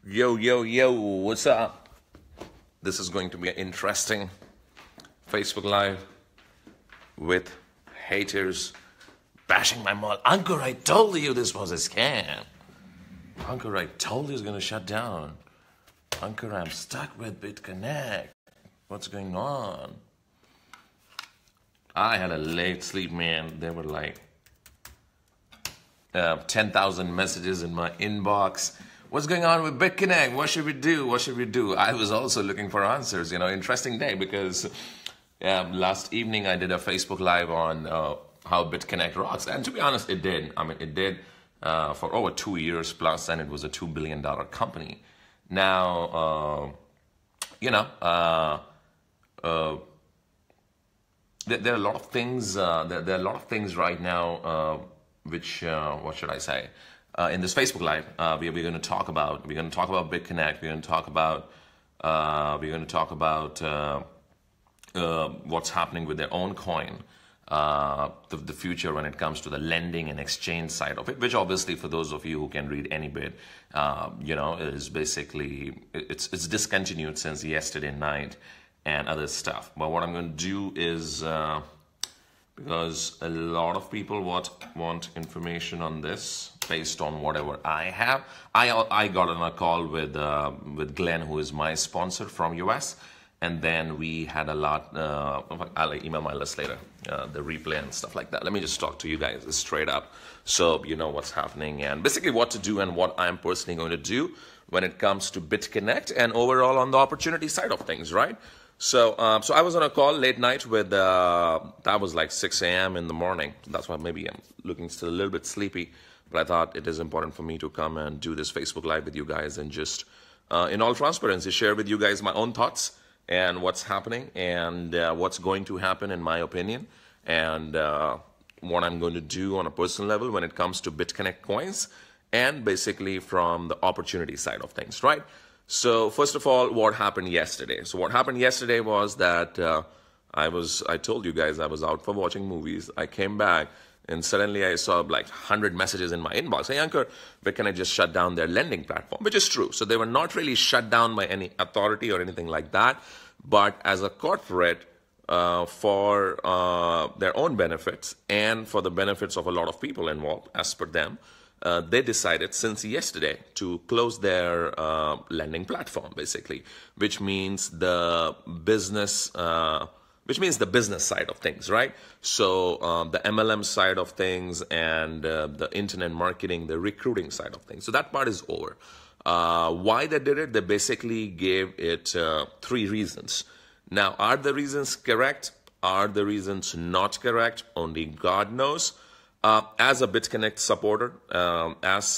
Yo, yo, yo, what's up? This is going to be an interesting Facebook Live with haters bashing my mall. Ankur, I told you this was a scam. Ankur, I told you it's going to shut down. Ankur, I'm stuck with BitConnect. What's going on? I had a late sleep, man. There were like 10,000 messages in my inbox. What's going on with BitConnect? What should we do? What should we do? I was also looking for answers. Interesting day because last evening I did a Facebook Live on how BitConnect rocks. And to be honest, it did. I mean, it did for over 2 years plus, and it was a $2 billion company. Now, there are a lot of things. There are a lot of things right now, which what should I say? In this Facebook Live, we're going to talk about. We're going to talk about BitConnect. We're going to talk about. What's happening with their own coin, the future when it comes to the lending and exchange side of it. Which obviously, for those of you who can read any bit, is basically it's discontinued since yesterday night and other stuff. But what I'm going to do is. Because a lot of people want information on this based on whatever I have. I got on a call with Glenn, who is my sponsor from US, and then we had a lot. I'll email my list later, the replay and stuff like that. Let me just talk to you guys straight up, so you know what's happening and basically what to do and what I'm personally going to do when it comes to BitConnect and overall on the opportunity side of things, right? So I was on a call late night with, that was like 6 a.m. in the morning. That's why maybe I'm looking still a little bit sleepy. But I thought it is important for me to come and do this Facebook Live with you guys and just, in all transparency, share with you guys my own thoughts and what's happening and what's going to happen in my opinion and what I'm going to do on a personal level when it comes to BitConnect coins and basically from the opportunity side of things, right? So first of all, what happened yesterday? So what happened yesterday was that I told you guys I was out for watching movies. I came back and suddenly I saw like 100 messages in my inbox. Hey, Ankur, where can I just shut down their lending platform? Which is true. So they were not really shut down by any authority or anything like that. But as a corporate, for their own benefits and for the benefits of a lot of people involved, as per them, they decided since yesterday to close their lending platform, basically, which means the business side of things, right? So the MLM side of things and the internet marketing, the recruiting side of things. So that part is over. Why they did it? They basically gave it 3 reasons. Now, are the reasons correct? Are the reasons not correct? Only God knows. As a BitConnect supporter, as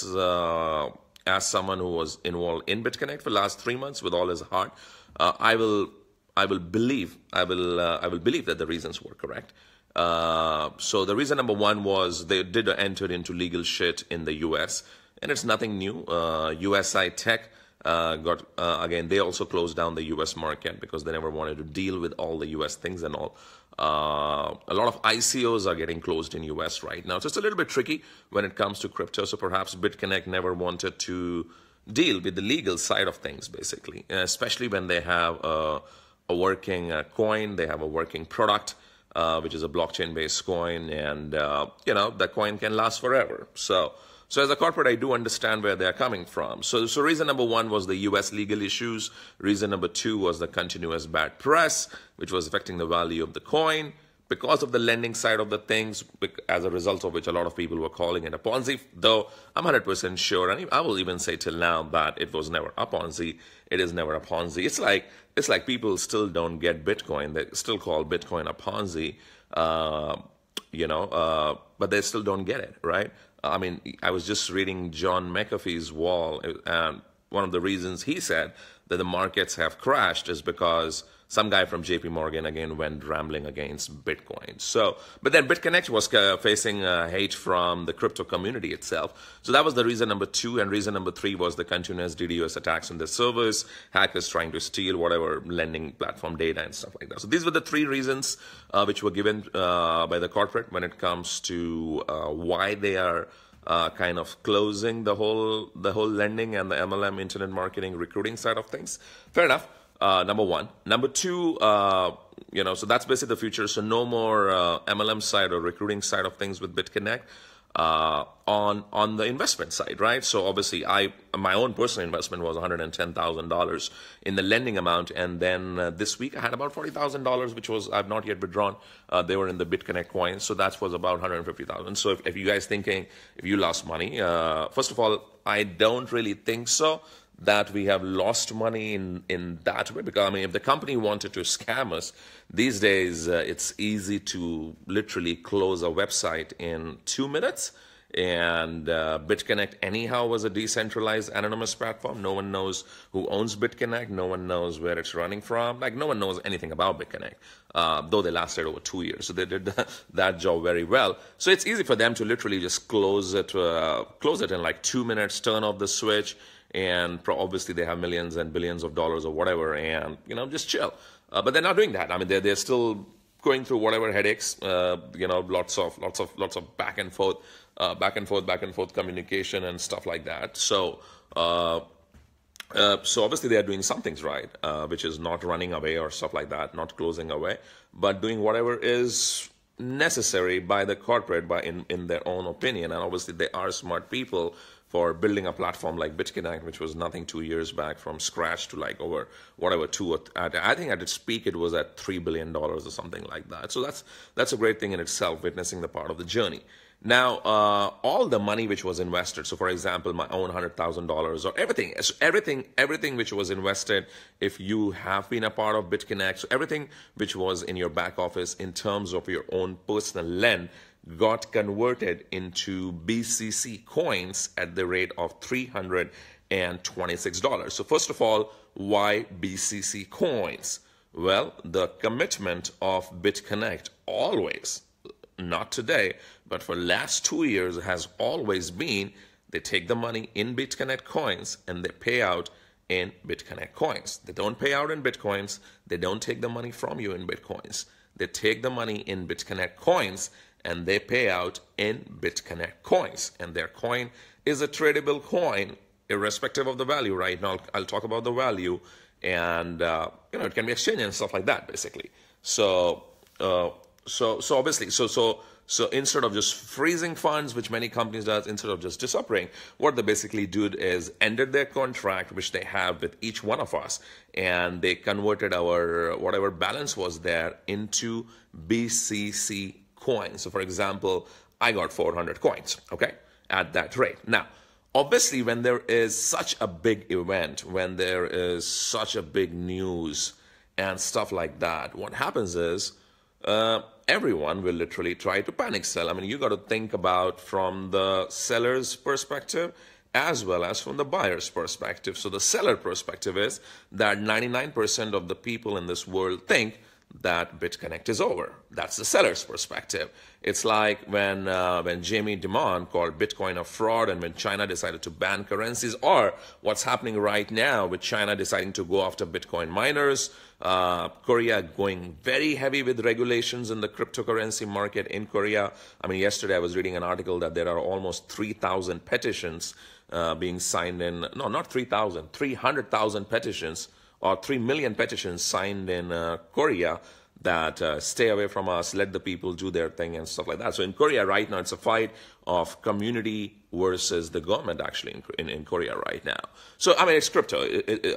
someone who was involved in BitConnect for the last 3 months with all his heart, I will believe that the reasons were correct. So the reason number 1 was they did enter into legal shit in the US, and it's nothing new. USI Tech again, they also closed down the US market because they never wanted to deal with all the US things and all. A lot of ICOs are getting closed in US right now. So it's a little bit tricky when it comes to crypto. So perhaps BitConnect never wanted to deal with the legal side of things, basically, especially when they have a working coin, they have a working product, which is a blockchain-based coin, and, that coin can last forever. So as a corporate, I do understand where they're coming from. So reason number 1 was the US legal issues. Reason number 2 was the continuous bad press, which was affecting the value of the coin because of the lending side of the things, as a result of which a lot of people were calling it a Ponzi, though I'm 100% sure, and I will even say till now that it was never a Ponzi. It is never a Ponzi. It's like people still don't get Bitcoin. They still call Bitcoin a Ponzi, but they still don't get it, right? I mean, I was just reading John McAfee's wall, and one of the reasons he said that the markets have crashed is because some guy from JP Morgan again went rambling against Bitcoin. So, but then BitConnect was facing hate from the crypto community itself. So that was the reason number 2. And reason number 3 was the continuous DDoS attacks on the servers, hackers trying to steal whatever lending platform data and stuff like that. So these were the 3 reasons which were given by the corporate when it comes to why they are kind of closing the whole lending and the MLM internet marketing recruiting side of things. Fair enough. Number one. Number two, so that's basically the future. So no more MLM side or recruiting side of things with BitConnect. On the investment side, right? So obviously, my own personal investment was $110,000 in the lending amount, and then this week I had about $40,000, which was I've not yet withdrawn. They were in the BitConnect coins, so that was about $150,000. So if you guys thinking if you lost money, first of all, I don't really think so that we have lost money in that way, because I mean, if the company wanted to scam us these days, it's easy to literally close a website in 2 minutes. And BitConnect anyhow was a decentralized anonymous platform. No one knows who owns BitConnect. No one knows where it's running from. Like, no one knows anything about BitConnect, though they lasted over 2 years. So they did that job very well. So it's easy for them to literally just close it in like 2 minutes, turn off the switch, and obviously they have millions and billions of dollars or whatever, and just chill. But they're not doing that. I mean, they're still going through whatever headaches. Lots of back and forth communication and stuff like that. So obviously they are doing some things right, which is not running away or stuff like that, not closing away, but doing whatever is necessary by the corporate, in their own opinion. And obviously they are smart people for building a platform like BitConnect, which was nothing 2 years back, from scratch to like over whatever I think at its peak it was at $3 billion or something like that. So that's a great thing in itself, witnessing the part of the journey. Now, all the money which was invested, so for example, my own $100,000 or everything which was invested, if you have been a part of BitConnect, so everything which was in your back office in terms of your own personal lend, got converted into BCC coins at the rate of $326. So first of all, why BCC coins? Well, the commitment of BitConnect always, not today, but for last 2 years, has always been they take the money in BitConnect coins and they pay out in BitConnect coins. They don't pay out in Bitcoins. They don't take the money from you in Bitcoins. They take the money in BitConnect coins and they pay out in BitConnect coins. And their coin is a tradable coin, irrespective of the value. Right now, I'll talk about the value, and it can be exchanged and stuff like that, basically. So obviously, so instead of just freezing funds, which many companies does, instead of just disappearing, what they basically did is ended their contract, which they have with each one of us, and they converted our whatever balance was there into BCC coins. So for example, I got 400 coins, okay, at that rate. Now, obviously, when there is such a big event, when there is such a big news and stuff like that, what happens is everyone will literally try to panic sell. I mean, you got to think about from the seller's perspective as well as from the buyer's perspective. So the seller perspective is that 99% of the people in this world think that BitConnect is over. That's the seller's perspective. It's like when Jamie Dimon called Bitcoin a fraud, and when China decided to ban currencies, or what's happening right now with China deciding to go after Bitcoin miners, Korea going very heavy with regulations in the cryptocurrency market in Korea. I mean, yesterday I was reading an article that there are almost 3,000 petitions being signed in, no, not 3,000, 300,000 petitions, or 3 million petitions signed in Korea that stay away from us, let the people do their thing and stuff like that. So in Korea right now, it's a fight of community versus the government, actually, in Korea right now. So, I mean, it's crypto.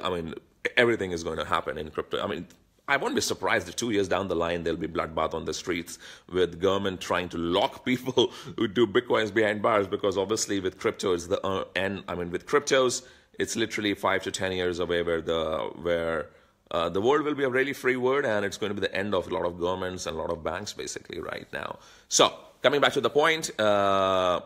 I mean, everything is going to happen in crypto. I mean, I won't be surprised if 2 years down the line, there'll be bloodbath on the streets with government trying to lock people who do Bitcoins behind bars, because obviously with crypto, it's the end. I mean, with cryptos, it's literally 5 to 10 years away where the world will be a really free world, and it's going to be the end of a lot of governments and a lot of banks basically right now. So coming back to the point, of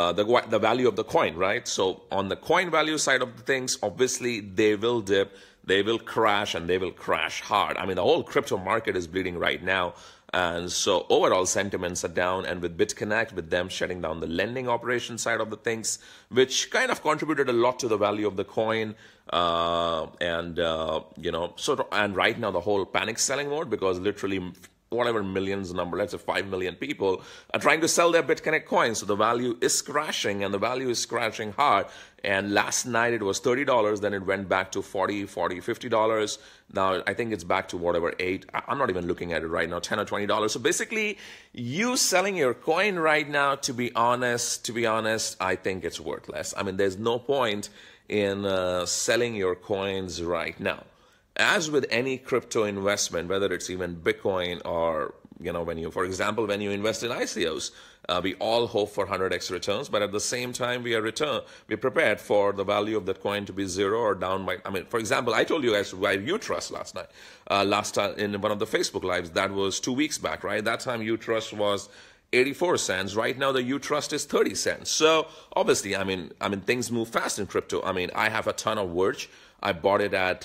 the value of the coin, right? So on the coin value side of the things, obviously they will dip, they will crash, and they will crash hard. I mean, the whole crypto market is bleeding right now. And so overall sentiments are down, and with BitConnect, with them shutting down the lending operation side of the things, which kind of contributed a lot to the value of the coin. And right now the whole panic selling mode, because literally whatever millions number, let's say 5 million people are trying to sell their BitConnect coins. So the value is crashing, and the value is crashing hard. And last night it was $30, then it went back to $40, $50. Now I think it's back to whatever, 8. I'm not even looking at it right now, $10 or $20. So basically, you selling your coin right now, to be honest, I think it's worthless. I mean, there's no point in selling your coins right now. As with any crypto investment, whether it's even Bitcoin or, when you, for example, when you invest in ICOs, we all hope for 100x returns, but at the same time, we're prepared for the value of that coin to be zero or down by, for example, I told you guys why U-Trust last night, last time in one of the Facebook lives. That was 2 weeks back, right? That time U-Trust was 84 cents. Right now, the U-Trust is 30 cents. So obviously, things move fast in crypto. I have a ton of Verge. I bought it at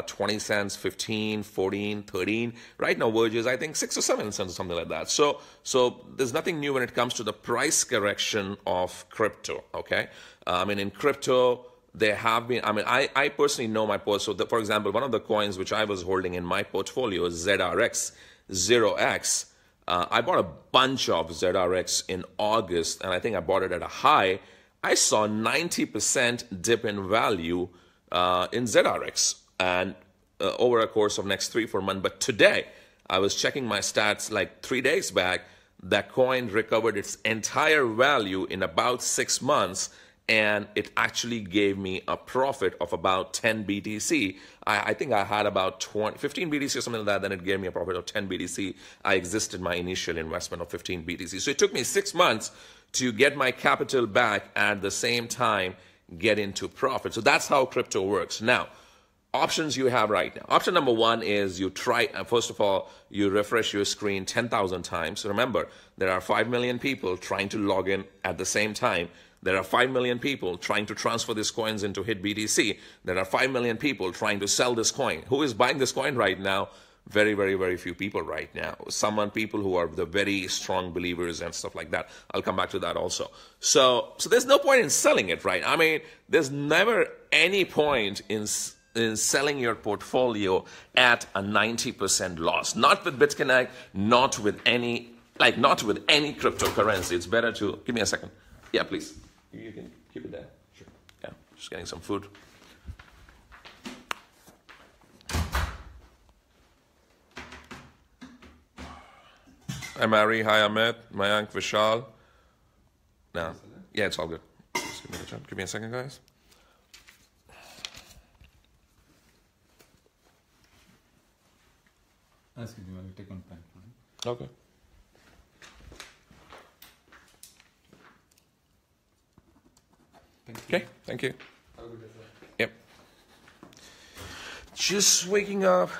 20 cents, 15, 14, 13. Right now, Verge is, I think, 6 or 7 cents or something like that. So there's nothing new when it comes to the price correction of crypto, okay? In crypto, there have been, I personally know my portfolio. So, for example, one of the coins which I was holding in my portfolio is ZRX, 0x. I bought a bunch of ZRX in August, and I think I bought it at a high. I saw 90% dip in value in ZRX, and over a course of next 3-4 months. But today, I was checking my stats like 3 days back. That coin recovered its entire value in about 6 months, and it actually gave me a profit of about 10 BTC. I think I had about 15 BTC or something like that. Then it gave me a profit of 10 BTC. I exited my initial investment of 15 BTC. So it took me 6 months to get my capital back, at the same time get into profit. So that's how crypto works. Now, options you have right now. Option number one is you try, first of all, you refresh your screen 10,000 times. So remember, there are 5 million people trying to log in at the same time. There are 5 million people trying to transfer these coins into HIT BTC. There are 5 million people trying to sell this coin. Who is buying this coin right now? Very, very, very few people right now. People who are the very strong believers and stuff like that. I'll come back to that also. So there's no point in selling it, right? There's never any point in selling your portfolio at a 90% loss. Not with BitConnect, not with any cryptocurrency. It's better to, give me a second. Yeah, please. You can keep it there. Sure. Yeah, just getting some food. Hi, Mary. Hi, Amit. Mayank, Vishal. No. Yeah, it's all good. Just give me a second, guys. Excuse me, I'll take one pen. Okay. Okay, thank you. Have a good day, sir. Yep. Just waking up,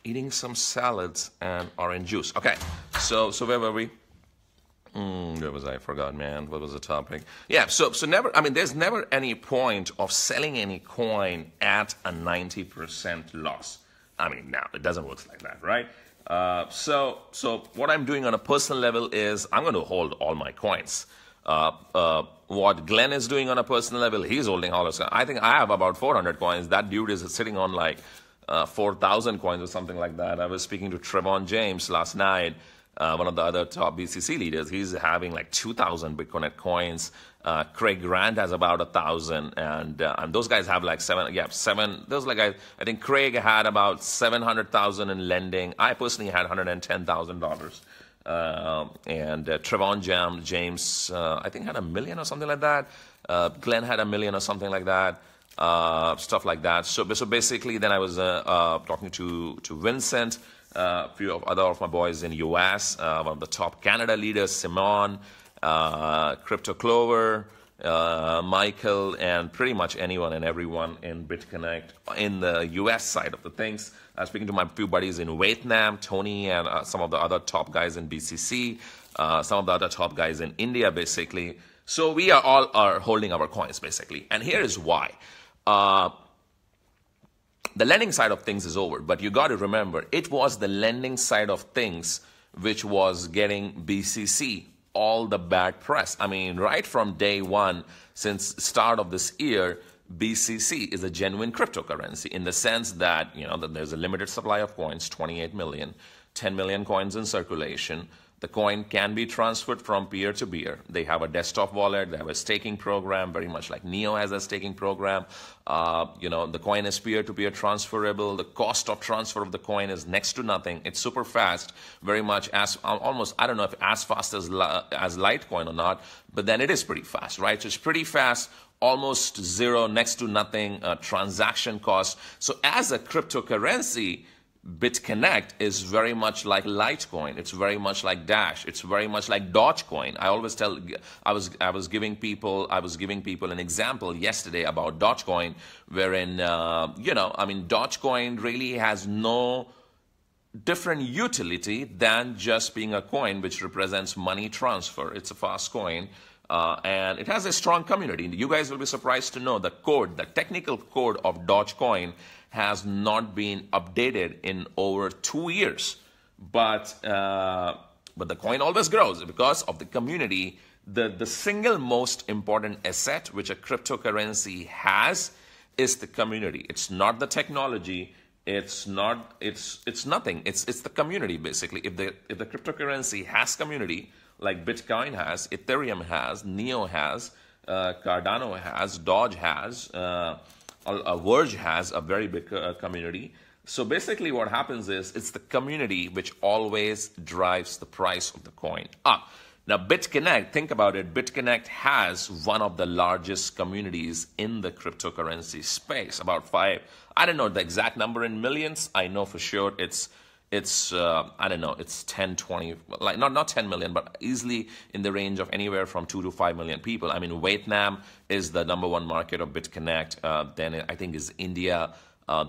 eating some salads and orange juice. Okay, so where were we? Where was I? Forgot, man. What was the topic? Yeah, so never, there's never any point of selling any coin at a 90% loss. No, it doesn't work like that, right? So what I'm doing on a personal level is I'm going to hold all my coins. What Glenn is doing on a personal level, he's holding all his coins. I think I have about 400 coins. That dude is sitting on like 4,000 coins or something like that. I was speaking to Trevon James last night, one of the other top BCC leaders. He's having like 2,000 Bitcoin coins. Craig Grant has about 1,000, and those guys have like seven. Those like I think Craig had about 700,000 in lending. I personally had $110,000. And Trevon James, I think had $1 million or something like that. Glenn had $1 million or something like that. Stuff like that. So basically, then I was talking to Vincent, a few of other of my boys in US, one of the top Canada leaders, Simon, Crypto Clover, Michael, and pretty much anyone and everyone in BitConnect in the US side of the things. I was speaking to my few buddies in Vietnam, Tony, and some of the other top guys in BCC, some of the other top guys in India, basically. So we are all holding our coins, basically. And here is why. The lending side of things is over, but you got to remember, it was the lending side of things which was getting BCC all the bad press. Right from day one, since start of this year, BCC is a genuine cryptocurrency in the sense that, that there's a limited supply of coins, 28 million. 10 million coins in circulation. The coin can be transferred from peer to peer. They have a desktop wallet. They have a staking program, very much like Neo has a staking program. The coin is peer-to-peer transferable. The cost of transfer of the coin is next to nothing. It's super fast, very much as almost, I don't know if as fast as Litecoin or not, but then it is pretty fast, right? So it's pretty fast, almost zero, next to nothing transaction cost. So as a cryptocurrency, BitConnect is very much like Litecoin. It's very much like Dash. It's very much like Dogecoin. I always tell, I was giving people an example yesterday about Dogecoin, wherein Dogecoin really has no different utility than just being a coin which represents money transfer. It's a fast coin. And it has a strong community. You guys will be surprised to know the technical code of Dogecoin has not been updated in over 2 years. But the coin always grows because of the community. The single most important asset which a cryptocurrency has is the community. It's not the technology. It's nothing. It's the community, basically. If the cryptocurrency has community, like Bitcoin has, Ethereum has, Neo has, Cardano has, Doge has, Verge has a very big community. So basically what happens is it's the community which always drives the price of the coin up. Now BitConnect, think about it, BitConnect has one of the largest communities in the cryptocurrency space, about 5, I don't know the exact number in millions, I know for sure it's I don't know, it's 10, 20, like not 10 million, but easily in the range of anywhere from 2 to 5 million people. I mean, Vietnam is the #1 market of BitConnect. Then I think is India,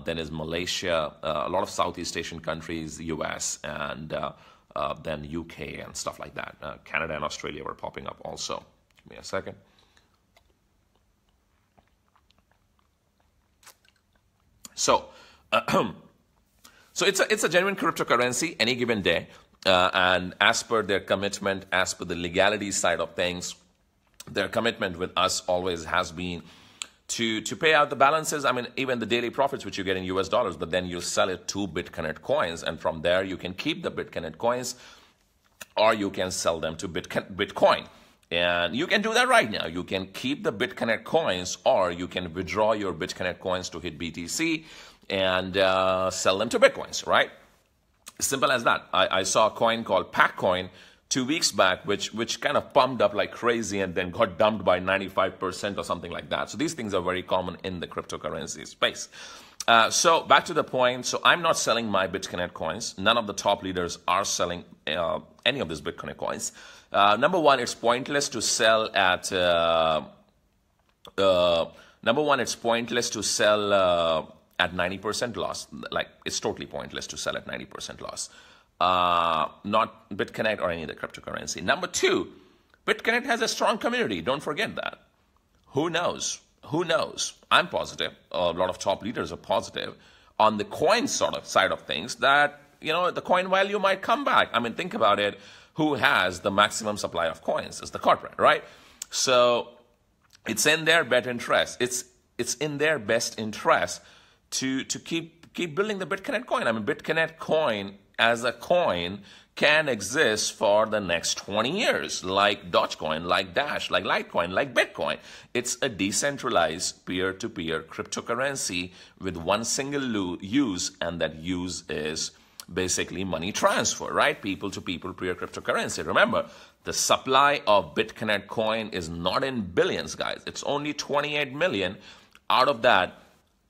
then is Malaysia, a lot of Southeast Asian countries, US, and then UK and stuff like that. Canada and Australia were popping up also. Give me a second. So, So it's a genuine cryptocurrency any given day, and as per their commitment, as per the legality side of things, their commitment with us always has been to pay out the balances. I mean, even the daily profits which you get in US dollars, but then you sell it to BitConnect coins, and from there you can keep the BitConnect coins, or you can sell them to Bitcoin. And you can do that right now. You can keep the BitConnect coins, or you can withdraw your BitConnect coins to hit BTC and sell them to Bitcoins, right? Simple as that. I saw a coin called Packcoin 2 weeks back, which kind of pumped up like crazy and then got dumped by 95% or something like that. So these things are very common in the cryptocurrency space. So back to the point. So I'm not selling my BitConnect coins. None of the top leaders are selling any of these BitConnect coins. Number one, it's pointless to sell at... at 90% loss. Like, it's totally pointless to sell at 90% loss. Not BitConnect or any other cryptocurrency. Number two, BitConnect has a strong community. Don't forget that. Who knows? Who knows? I'm positive. A lot of top leaders are positive on the coin side of things that, the coin value might come back. I mean, think about it. Who has the maximum supply of coins? It's the corporate, right? So it's in their best interest. It's in their best interest to keep building the BitConnect coin. I mean, BitConnect coin as a coin can exist for the next 20 years, like Dogecoin, like Dash, like Litecoin, like Bitcoin. It's a decentralized peer-to-peer cryptocurrency with one single use, and that use is basically money transfer, right? People-to-people peer cryptocurrency. Remember, the supply of BitConnect coin is not in billions, guys. It's only 28 million. Out of that,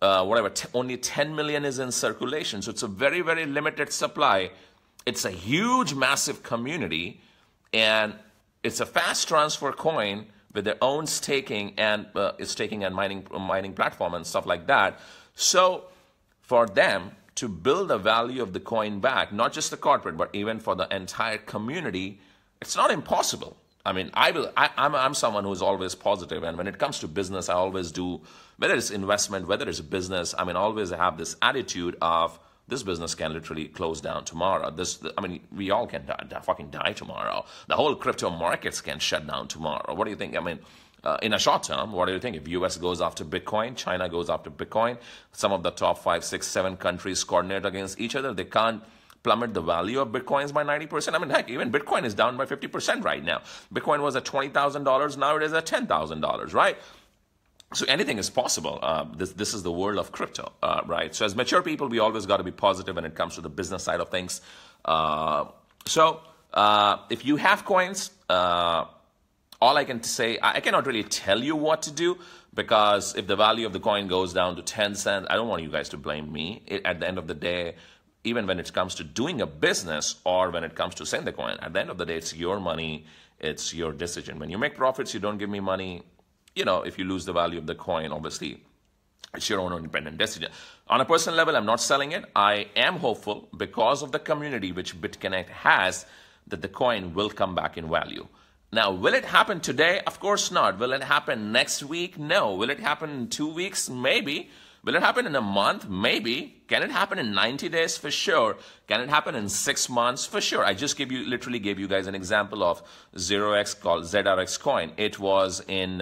only 10 million is in circulation. So it's a very, very limited supply. It's a huge, massive community, and it's a fast transfer coin with their own staking and mining platform and stuff like that. So for them to build the value of the coin back, not just the corporate, but even for the entire community, it's not impossible. I mean, I'm someone who's always positive, and when it comes to business, I always do, whether it's investment, whether it's business, I mean, always have this attitude of this business can literally close down tomorrow. We all can fucking die tomorrow. The whole crypto markets can shut down tomorrow. What do you think? I mean, in a short term, what do you think? If US goes after Bitcoin, China goes after Bitcoin, some of the top 5, 6, 7 countries coordinate against each other, they can't plummet the value of Bitcoins by 90%. I mean, heck, even Bitcoin is down by 50% right now. Bitcoin was at $20,000. Now it is at $10,000, right? So anything is possible. This is the world of crypto, right? So as mature people, we always got to be positive when it comes to the business side of things. If you have coins, all I can say, I cannot really tell you what to do, because if the value of the coin goes down to 10 cents, I don't want you guys to blame me. At the end of the day, even when it comes to doing a business or when it comes to selling the coin, at the end of the day, it's your money, it's your decision. When you make profits, you don't give me money. You know, if you lose the value of the coin, obviously, it's your own independent decision. On a personal level, I'm not selling it. I am hopeful, because of the community which BitConnect has, that the coin will come back in value. Now, will it happen today? Of course not. Will it happen next week? No. Will it happen in 2 weeks? Maybe. Will it happen in a month? Maybe. Can it happen in 90 days? For sure. Can it happen in 6 months? For sure. I just literally gave you guys an example of ZRX called ZRX coin. It was in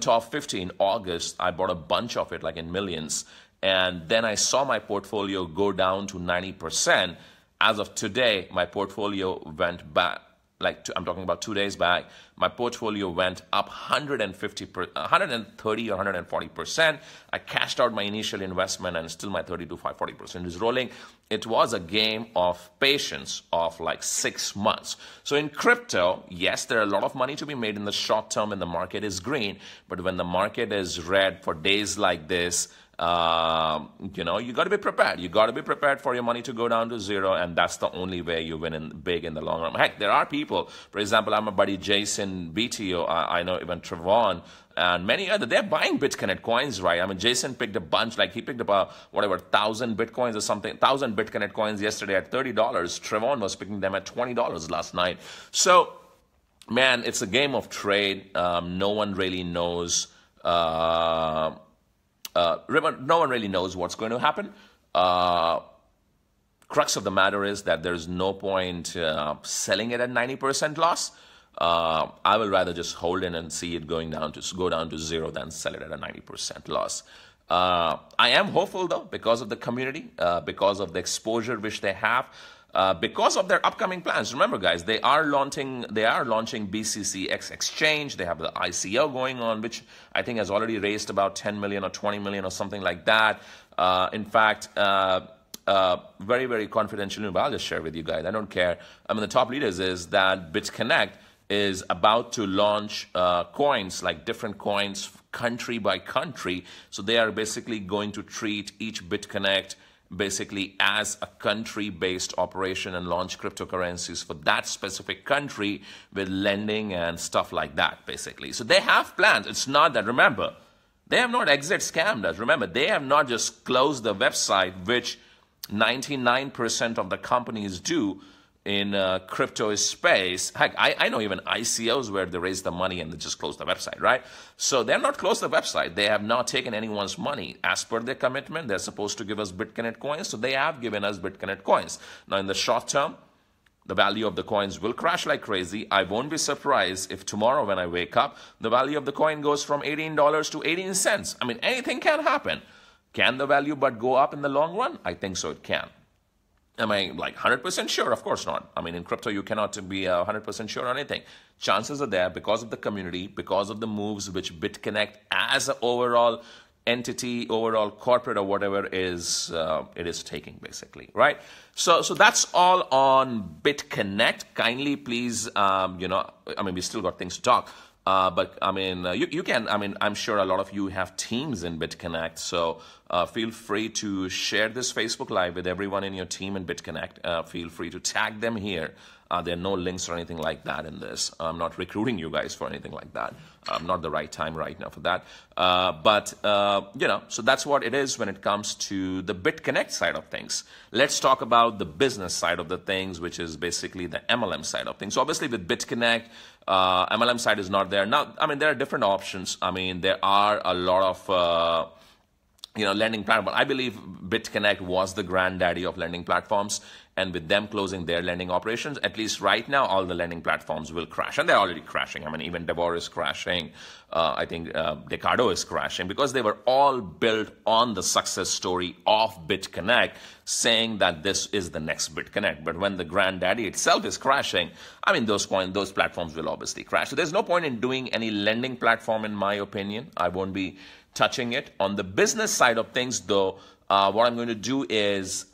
top 50 in August. I bought a bunch of it, like in millions. And then I saw my portfolio go down to 90%. As of today, my portfolio went back, I'm talking about 2 days back, my portfolio went up 130 or 140%. I cashed out my initial investment, and still my 30 to 40% is rolling. It was a game of patience of like 6 months. So in crypto, yes, there are a lot of money to be made in the short term when the market is green, but when the market is red for days like this, you know, you got to be prepared. You got to be prepared for your money to go down to zero, and that's the only way you win big in the long run. Heck, there are people, for example, I'm a buddy Jason BTO, I know even Trevon, and many other, they're buying BitConnect coins, right? I mean, Jason picked a bunch, like he picked up 1,000 Bitcoins or something, 1,000 BitConnect coins yesterday at $30. Trevon was picking them at $20 last night. So, man, it's a game of trade. No one really knows. No one really knows what's going to happen. Crux of the matter is that there's no point selling it at 90% loss. I will rather just hold in and see it go down to zero than sell it at a 90% loss. I am hopeful though, because of the community, because of the exposure which they have, because of their upcoming plans. Remember, guys, they are launching BCCX exchange. They have the ICO going on, which I think has already raised about 10 million or 20 million or something like that. In fact, very, very confidential, but I'll just share with you guys. I don't care. I mean, the top leaders is that BitConnect is about to launch coins, like different coins, country by country. So they are basically going to treat each BitConnect basically as a country-based operation and launch cryptocurrencies for that specific country with lending and stuff like that, basically. So they have plans. It's not that, remember, they have not exit scammed us. Remember, they have not just closed the website, which 99% of the companies do in crypto space. Heck, I know even ICOs where they raise the money and they just close the website, right? So they're not closed the website. They have not taken anyone's money. As per their commitment, they're supposed to give us BitConnect coins, so they have given us BitConnect coins. Now, in the short term, the value of the coins will crash like crazy. I won't be surprised if tomorrow when I wake up, the value of the coin goes from $18 to 18 cents. I mean, anything can happen. Can the value but go up in the long run? I think so, it can. Am I like 100% sure? Of course not. I mean, in crypto, you cannot be 100% sure on anything. Chances are there because of the community, because of the moves which BitConnect as an overall entity, overall corporate or whatever is it is taking, basically, right? So that's all on BitConnect. Kindly, please, you know, I mean, we still got things to talk. But I mean, you can, I mean, I'm sure a lot of you have teams in BitConnect, so feel free to share this Facebook Live with everyone in your team in BitConnect. Feel free to tag them here. There are no links or anything like that in this. I'm not recruiting you guys for anything like that. Not the right time right now for that. But you know, so that's what it is when it comes to the BitConnect side of things. Let's talk about the business side of the things, which is basically the MLM side of things. So obviously with BitConnect, MLM side is not there. Now, I mean, there are different options. I mean, there are a lot of you know, lending platform. I believe BitConnect was the granddaddy of lending platforms, And with them closing their lending operations, at least right now, all the lending platforms will crash. And they're already crashing. I mean, even Devor is crashing. I think Decado is crashing because they were all built on the success story of BitConnect, saying that this is the next BitConnect. But when the granddaddy itself is crashing, I mean, those platforms will obviously crash. So there's no point in doing any lending platform, in my opinion. I won't be touching it. On the business side of things, though, what I'm going to do is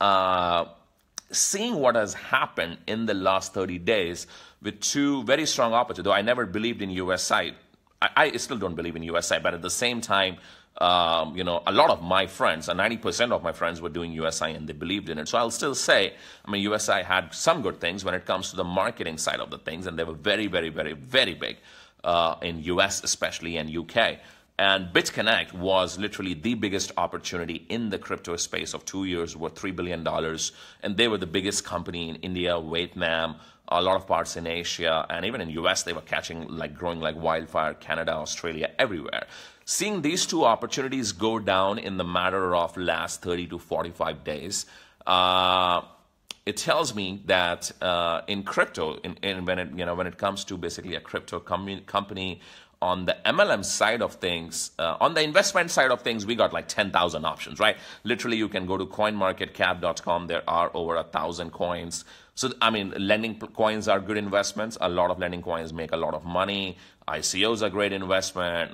seeing what has happened in the last 30 days with two very strong opportunities. Though I never believed in USI. I still don't believe in USI, but at the same time, a lot of my friends, and 90% of my friends were doing USI and they believed in it. So I'll still say, I mean, USI had some good things when it comes to the marketing side of the things, and they were very, very, very, very big in US especially and UK. And BitConnect was literally the biggest opportunity in the crypto space of 2 years, worth $3 billion. And they were the biggest company in India, Vietnam, a lot of parts in Asia, and even in US, they were growing like wildfire, Canada, Australia, everywhere. Seeing these two opportunities go down in the matter of last 30 to 45 days, it tells me that in crypto, when it comes to basically a crypto company, on the MLM side of things, on the investment side of things, we got like 10,000 options, right? Literally, you can go to coinmarketcap.com. There are over 1,000 coins. So, I mean, lending coins are good investments. A lot of lending coins make a lot of money. ICOs are great investment.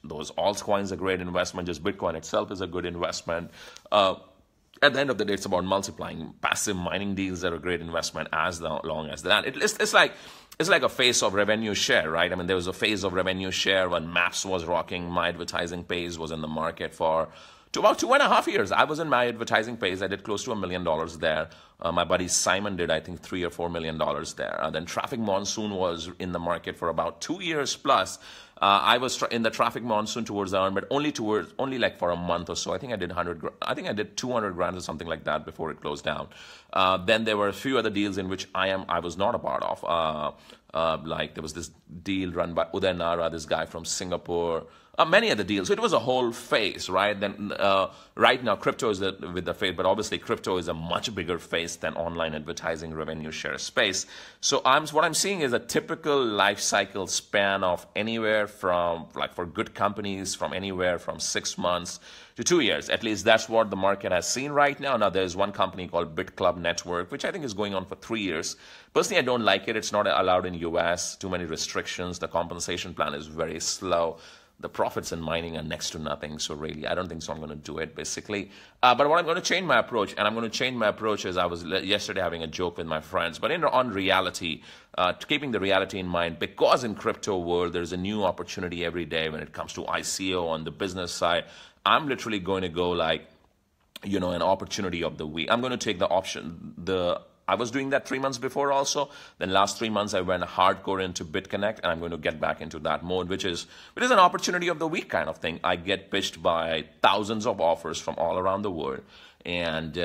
Those altcoins are great investment. Just Bitcoin itself is a good investment. At the end of the day, it's about multiplying. Passive mining deals are a great investment as long as that. It's like a phase of revenue share, right? I mean, there was a phase of revenue share when Maps was rocking. My advertising page was in the market for about 2.5 years. I was in my advertising page. I did close to $1 million there. My buddy Simon did, I think, $3 or $4 million there. Then Traffic Monsoon was in the market for about 2 years plus. I was in the Traffic Monsoon towards the end, but only like for a month or so. I think I did 200 grand or something like that before it closed down. Then there were a few other deals in which I was not a part of. Like there was this deal run by Uday Nara, this guy from Singapore. Many other deals. So it was a whole phase, right? Then right now, crypto is with the phase, but obviously crypto is a much bigger phase than online advertising revenue share space. So what I'm seeing is a typical life cycle span of anywhere from, like for good companies, from anywhere from 6 months to 2 years. At least that's what the market has seen right now. Now, there's one company called BitClub Network, which I think is going on for 3 years. Personally, I don't like it. It's not allowed in US. Too many restrictions. The compensation plan is very slow. The profits in mining are next to nothing. So really, I don't think so. I'm going to do it, basically. But what I'm going to change my approach, and I'm going to change my approach as I was yesterday having a joke with my friends, but on reality, keeping the reality in mind, because in crypto world, there's a new opportunity every day when it comes to ICO on the business side. I'm literally going to go like, an opportunity of the week. I'm going to take the option, I was doing that 3 months before also. Then last 3 months, I went hardcore into BitConnect, and I'm going to get back into that mode, which is an opportunity of the week kind of thing. I get pitched by thousands of offers from all around the world. And,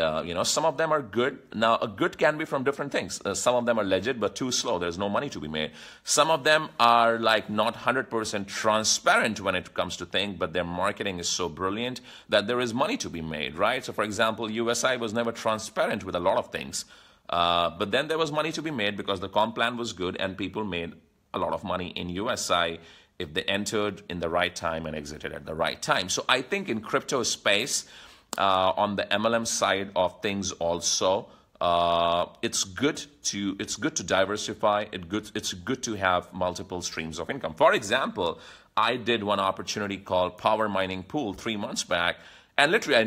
some of them are good. Now, a good can be from different things. Some of them are legit, but too slow. There's no money to be made. Some of them are like not 100% transparent when it comes to things, but their marketing is so brilliant that there is money to be made, right? So, for example, USI was never transparent with a lot of things. But then there was money to be made because the comp plan was good and people made a lot of money in USI if they entered in the right time and exited at the right time. So I think in crypto space, on the MLM side of things also, it's good to diversify. It's good to have multiple streams of income. For example, I did one opportunity called Power Mining Pool 3 months back, and literally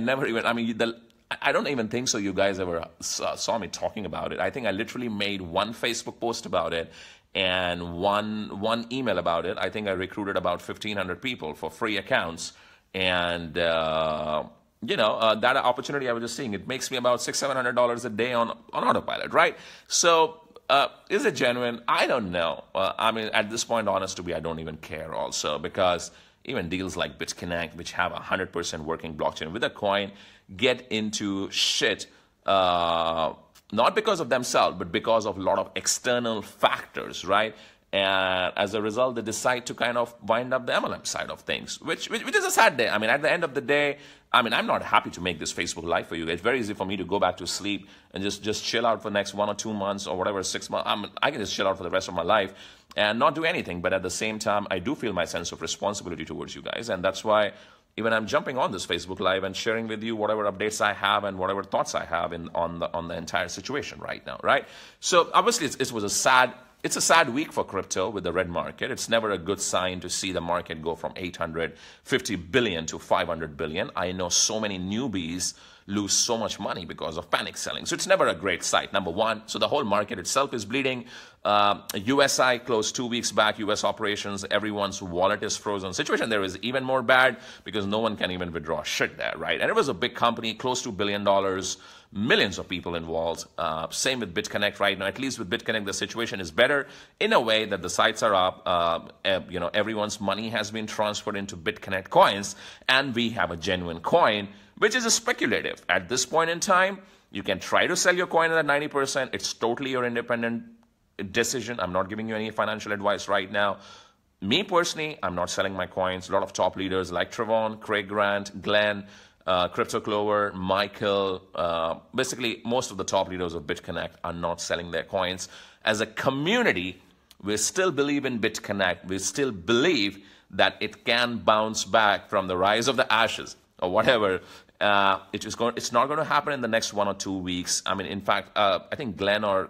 I don't even think so you guys ever saw me talking about it. I think I literally made one Facebook post about it and one email about it. I think I recruited about 1,500 people for free accounts. And, that opportunity I was just seeing, it makes me about $600-700 a day on autopilot, right? So is it genuine? I don't know. At this point, honest to be, I don't even care also, because even deals like BitConnect, which have 100% working blockchain with a coin, get into shit, not because of themselves, but because of a lot of external factors, right? And as a result, they decide to kind of wind up the MLM side of things, which is a sad day. I mean, at the end of the day, I mean, I'm not happy to make this Facebook Live for you. It's very easy for me to go back to sleep and just chill out for the next 1 or 2 months or whatever, 6 months. I can just chill out for the rest of my life and not do anything. But at the same time, I do feel my sense of responsibility towards you guys. And that's why even I'm jumping on this Facebook Live and sharing with you whatever updates I have and whatever thoughts I have on the entire situation right now, right? So obviously, it's a sad week for crypto with the red market. It's never a good sign to see the market go from 850 billion to 500 billion. I know so many newbies lose so much money because of panic selling. So it's never a great sight, number one. So the whole market itself is bleeding. USI closed 2 weeks back, US operations, everyone's wallet is frozen. Situation there is even more bad because no one can even withdraw shit there, right? And it was a big company, close to $1 billion, millions of people involved. Same with BitConnect right now. At least with BitConnect, the situation is better in a way that the sites are up. Everyone's money has been transferred into BitConnect coins, and we have a genuine coin, which is a speculative. At this point in time, you can try to sell your coin at 90%. It's totally your independent decision. I'm not giving you any financial advice right now. Me personally, I'm not selling my coins. A lot of top leaders like Trevon, Craig Grant, Glenn, Crypto Clover, Michael, basically most of the top leaders of BitConnect are not selling their coins. As a community, we still believe in BitConnect. We still believe that it can bounce back from the rise of the ashes or whatever. It's not going to happen in the next 1 or 2 weeks. I mean, in fact, I think Glenn or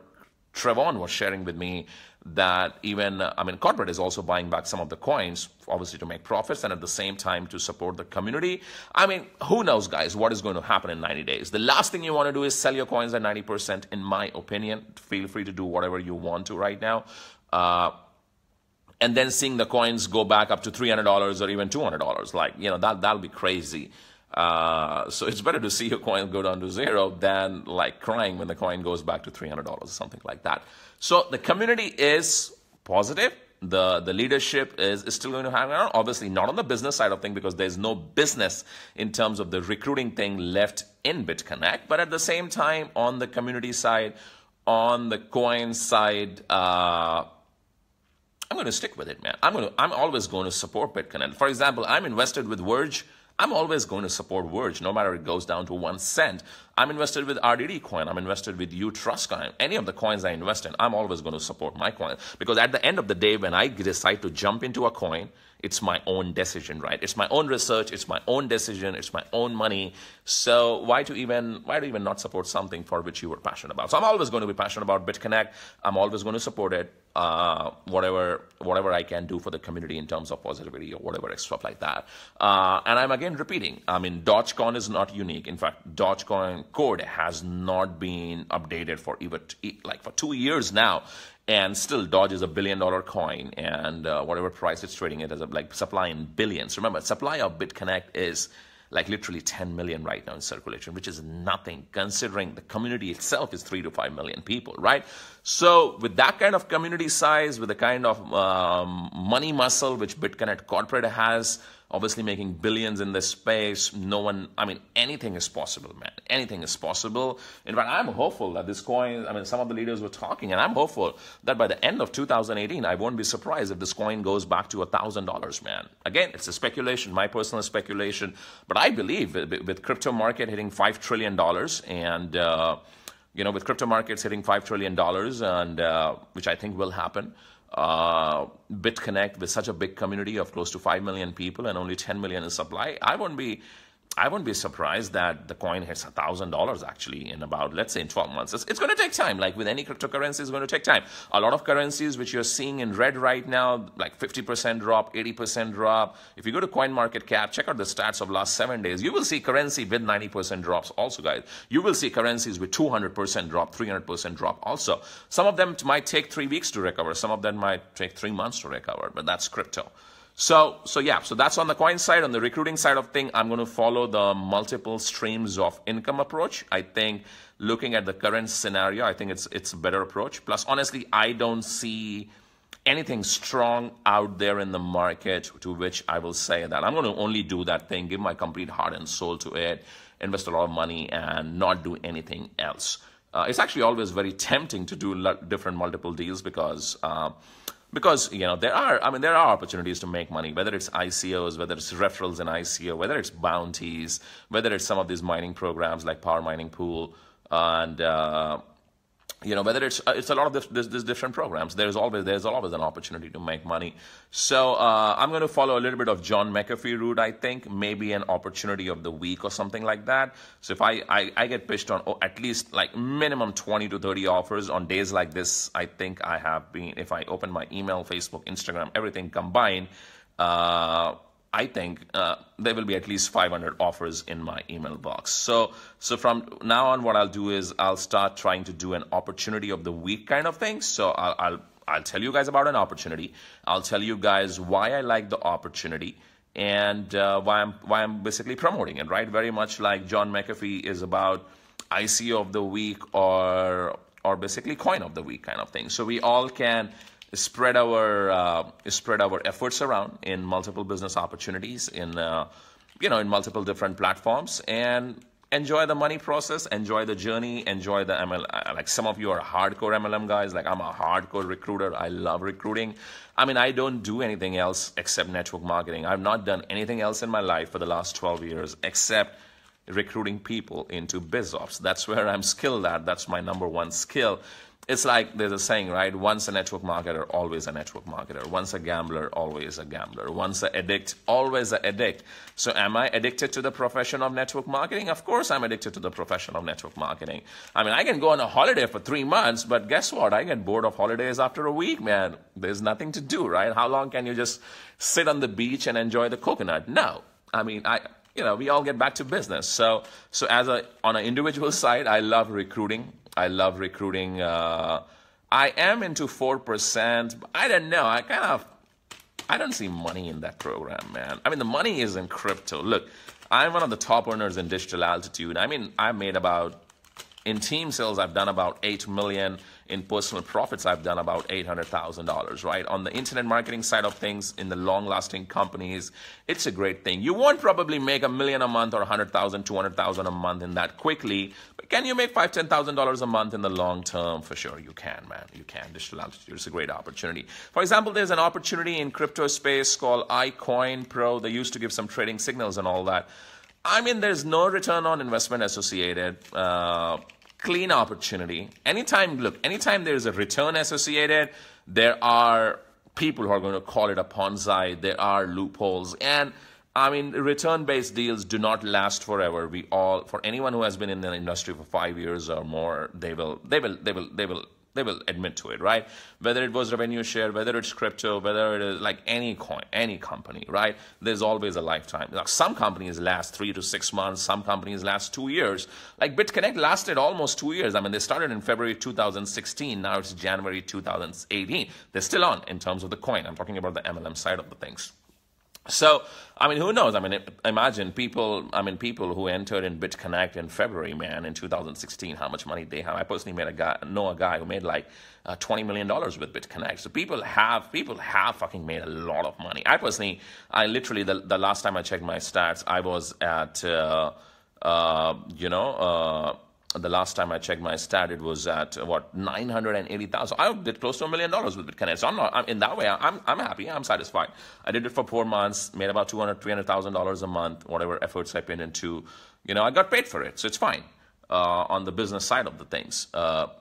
Trevon was sharing with me that even, corporate is also buying back some of the coins, obviously to make profits and at the same time to support the community. I mean, who knows, guys, what is going to happen in 90 days? The last thing you want to do is sell your coins at 90%, in my opinion. Feel free to do whatever you want to right now. And then seeing the coins go back up to $300 or even $200, that'll be crazy. So it's better to see your coin go down to zero than like crying when the coin goes back to $300 or something like that. So the community is positive. The leadership is still going to hang around. Obviously not on the business side of things because there's no business in terms of the recruiting thing left in BitConnect. But at the same time, on the community side, on the coin side, I'm going to stick with it, man. I'm always going to support BitConnect. For example, I'm invested with Verge. I'm always going to support Verge, no matter it goes down to 1 cent. I'm invested with RDD coin. I'm invested with Trust coin. Any of the coins I invest in, I'm always going to support my coin. Because at the end of the day, when I decide to jump into a coin, it's my own decision, right? It's my own research. It's my own decision. It's my own money. So why to even not support something for which you were passionate about? So I'm always going to be passionate about BitConnect. I'm always going to support it. Whatever I can do for the community in terms of positivity or whatever stuff like that. And I'm again repeating, I mean, Dogecoin is not unique. In fact, Dogecoin code has not been updated for for 2 years now. And still, Doge is $1 billion coin, and whatever price it's trading it as supply in billions. Remember, supply of BitConnect is like literally 10 million right now in circulation, which is nothing considering the community itself is 3 to 5 million people, right? So with that kind of community size, with the kind of money muscle which BitConnect corporate has, obviously making billions in this space, anything is possible, man. Anything is possible. In fact, I'm hopeful that this coin, some of the leaders were talking, and I'm hopeful that by the end of 2018, I won't be surprised if this coin goes back to $1,000, man. Again, it's a speculation, my personal speculation, but I believe with crypto market hitting $5 trillion and, with crypto markets hitting $5 trillion, and which I think will happen, BitConnect with such a big community of close to 5 million people and only 10 million in supply, I wouldn't be surprised that the coin hits $1,000 actually in about, let's say, in 12 months. It's going to take time. Like with any cryptocurrency, it's going to take time. A lot of currencies which you're seeing in red right now, like 50% drop, 80% drop. If you go to CoinMarketCap, check out the stats of last 7 days. You will see currency with 90% drops also, guys. You will see currencies with 200% drop, 300% drop also. Some of them might take 3 weeks to recover. Some of them might take 3 months to recover, but that's crypto. So that's on the coin side. On the recruiting side of thing, I'm going to follow the multiple streams of income approach. I think looking at the current scenario, I think it's a better approach. Plus, honestly, I don't see anything strong out there in the market to which I will say that I'm going to only do that thing, give my complete heart and soul to it, invest a lot of money and not do anything else. It's actually always very tempting to do different multiple deals because because there are opportunities to make money, whether it's ICOs, whether it's referrals in ICO, whether it's bounties, whether it's some of these mining programs like Power Mining Pool, and whether it's a lot of these different programs. There's always an opportunity to make money. So I'm going to follow a little bit of John McAfee route. I think maybe an opportunity of the week or something like that. So if I get pitched on at least like minimum 20 to 30 offers on days like this, I think I have been, if I open my email, Facebook, Instagram, everything combined, I think there will be at least 500 offers in my email box. So from now on, what I'll do is I'll start trying to do an opportunity of the week kind of thing. So I'll tell you guys about an opportunity. I'll tell you guys why I like the opportunity and why I'm basically promoting it, right? Very much like John McAfee is about ICO of the week or basically coin of the week kind of thing. So we all can spread our efforts around in multiple business opportunities in multiple different platforms and enjoy the money process, enjoy the journey, enjoy the MLM. Like some of you are hardcore MLM guys. Like I'm a hardcore recruiter. I love recruiting. I mean, I don't do anything else except network marketing. I've not done anything else in my life for the last 12 years except recruiting people into biz ops. That's where I'm skilled at. That's my number one skill. It's like there's a saying, right? Once a network marketer, always a network marketer. Once a gambler, always a gambler. Once an addict, always an addict. So am I addicted to the profession of network marketing? Of course I'm addicted to the profession of network marketing. I mean, I can go on a holiday for 3 months, but guess what? I get bored of holidays after a week, man. There's nothing to do, right? How long can you just sit on the beach and enjoy the coconut? No. I mean, we all get back to business. So on an individual side, I love recruiting. I love recruiting. I am into 4%. But I don't know. I don't see money in that program, man. I mean, the money is in crypto. Look, I'm one of the top earners in digital altitude. I mean, in team sales, I've done about 8 million. In personal profits, I've done about $800,000, right? On the internet marketing side of things, in the long-lasting companies, it's a great thing. You won't probably make $1 million a month or 100,000, 200,000 a month in that quickly, but can you make $5,000, $10,000 a month in the long term? For sure, you can, man. You can. Digital altitude is a great opportunity. For example, there's an opportunity in crypto space called iCoin Pro. They used to give some trading signals and all that. I mean, there's no return on investment associated. Clean opportunity. Anytime there's a return associated, there are people who are going to call it a Ponzi. There are loopholes. And I mean, return-based deals do not last forever. For anyone who has been in the industry for 5 years or more, they will admit to it, right? Whether it was revenue share, whether it's crypto, whether it is like any coin, any company, right? There's always a lifetime. Now, some companies last 3 to 6 months. Some companies last 2 years. Like BitConnect lasted almost 2 years. I mean, they started in February 2016. Now it's January 2018. They're still on in terms of the coin. I'm talking about the MLM side of the things. So, I mean, who knows? I mean, imagine people who entered in BitConnect in February, man, in 2016, how much money they have. I personally know a guy who made like $20 million with BitConnect. So people have fucking made a lot of money. I literally, the last time I checked my stats, I was at, the last time I checked my stat, it was at what, 980,000. I did close to $1 million with BitConnect. So in that way, I'm happy. I'm satisfied. I did it for 4 months, made about $300,000 a month. Whatever efforts I put into, I got paid for it. So it's fine on the business side of the things. But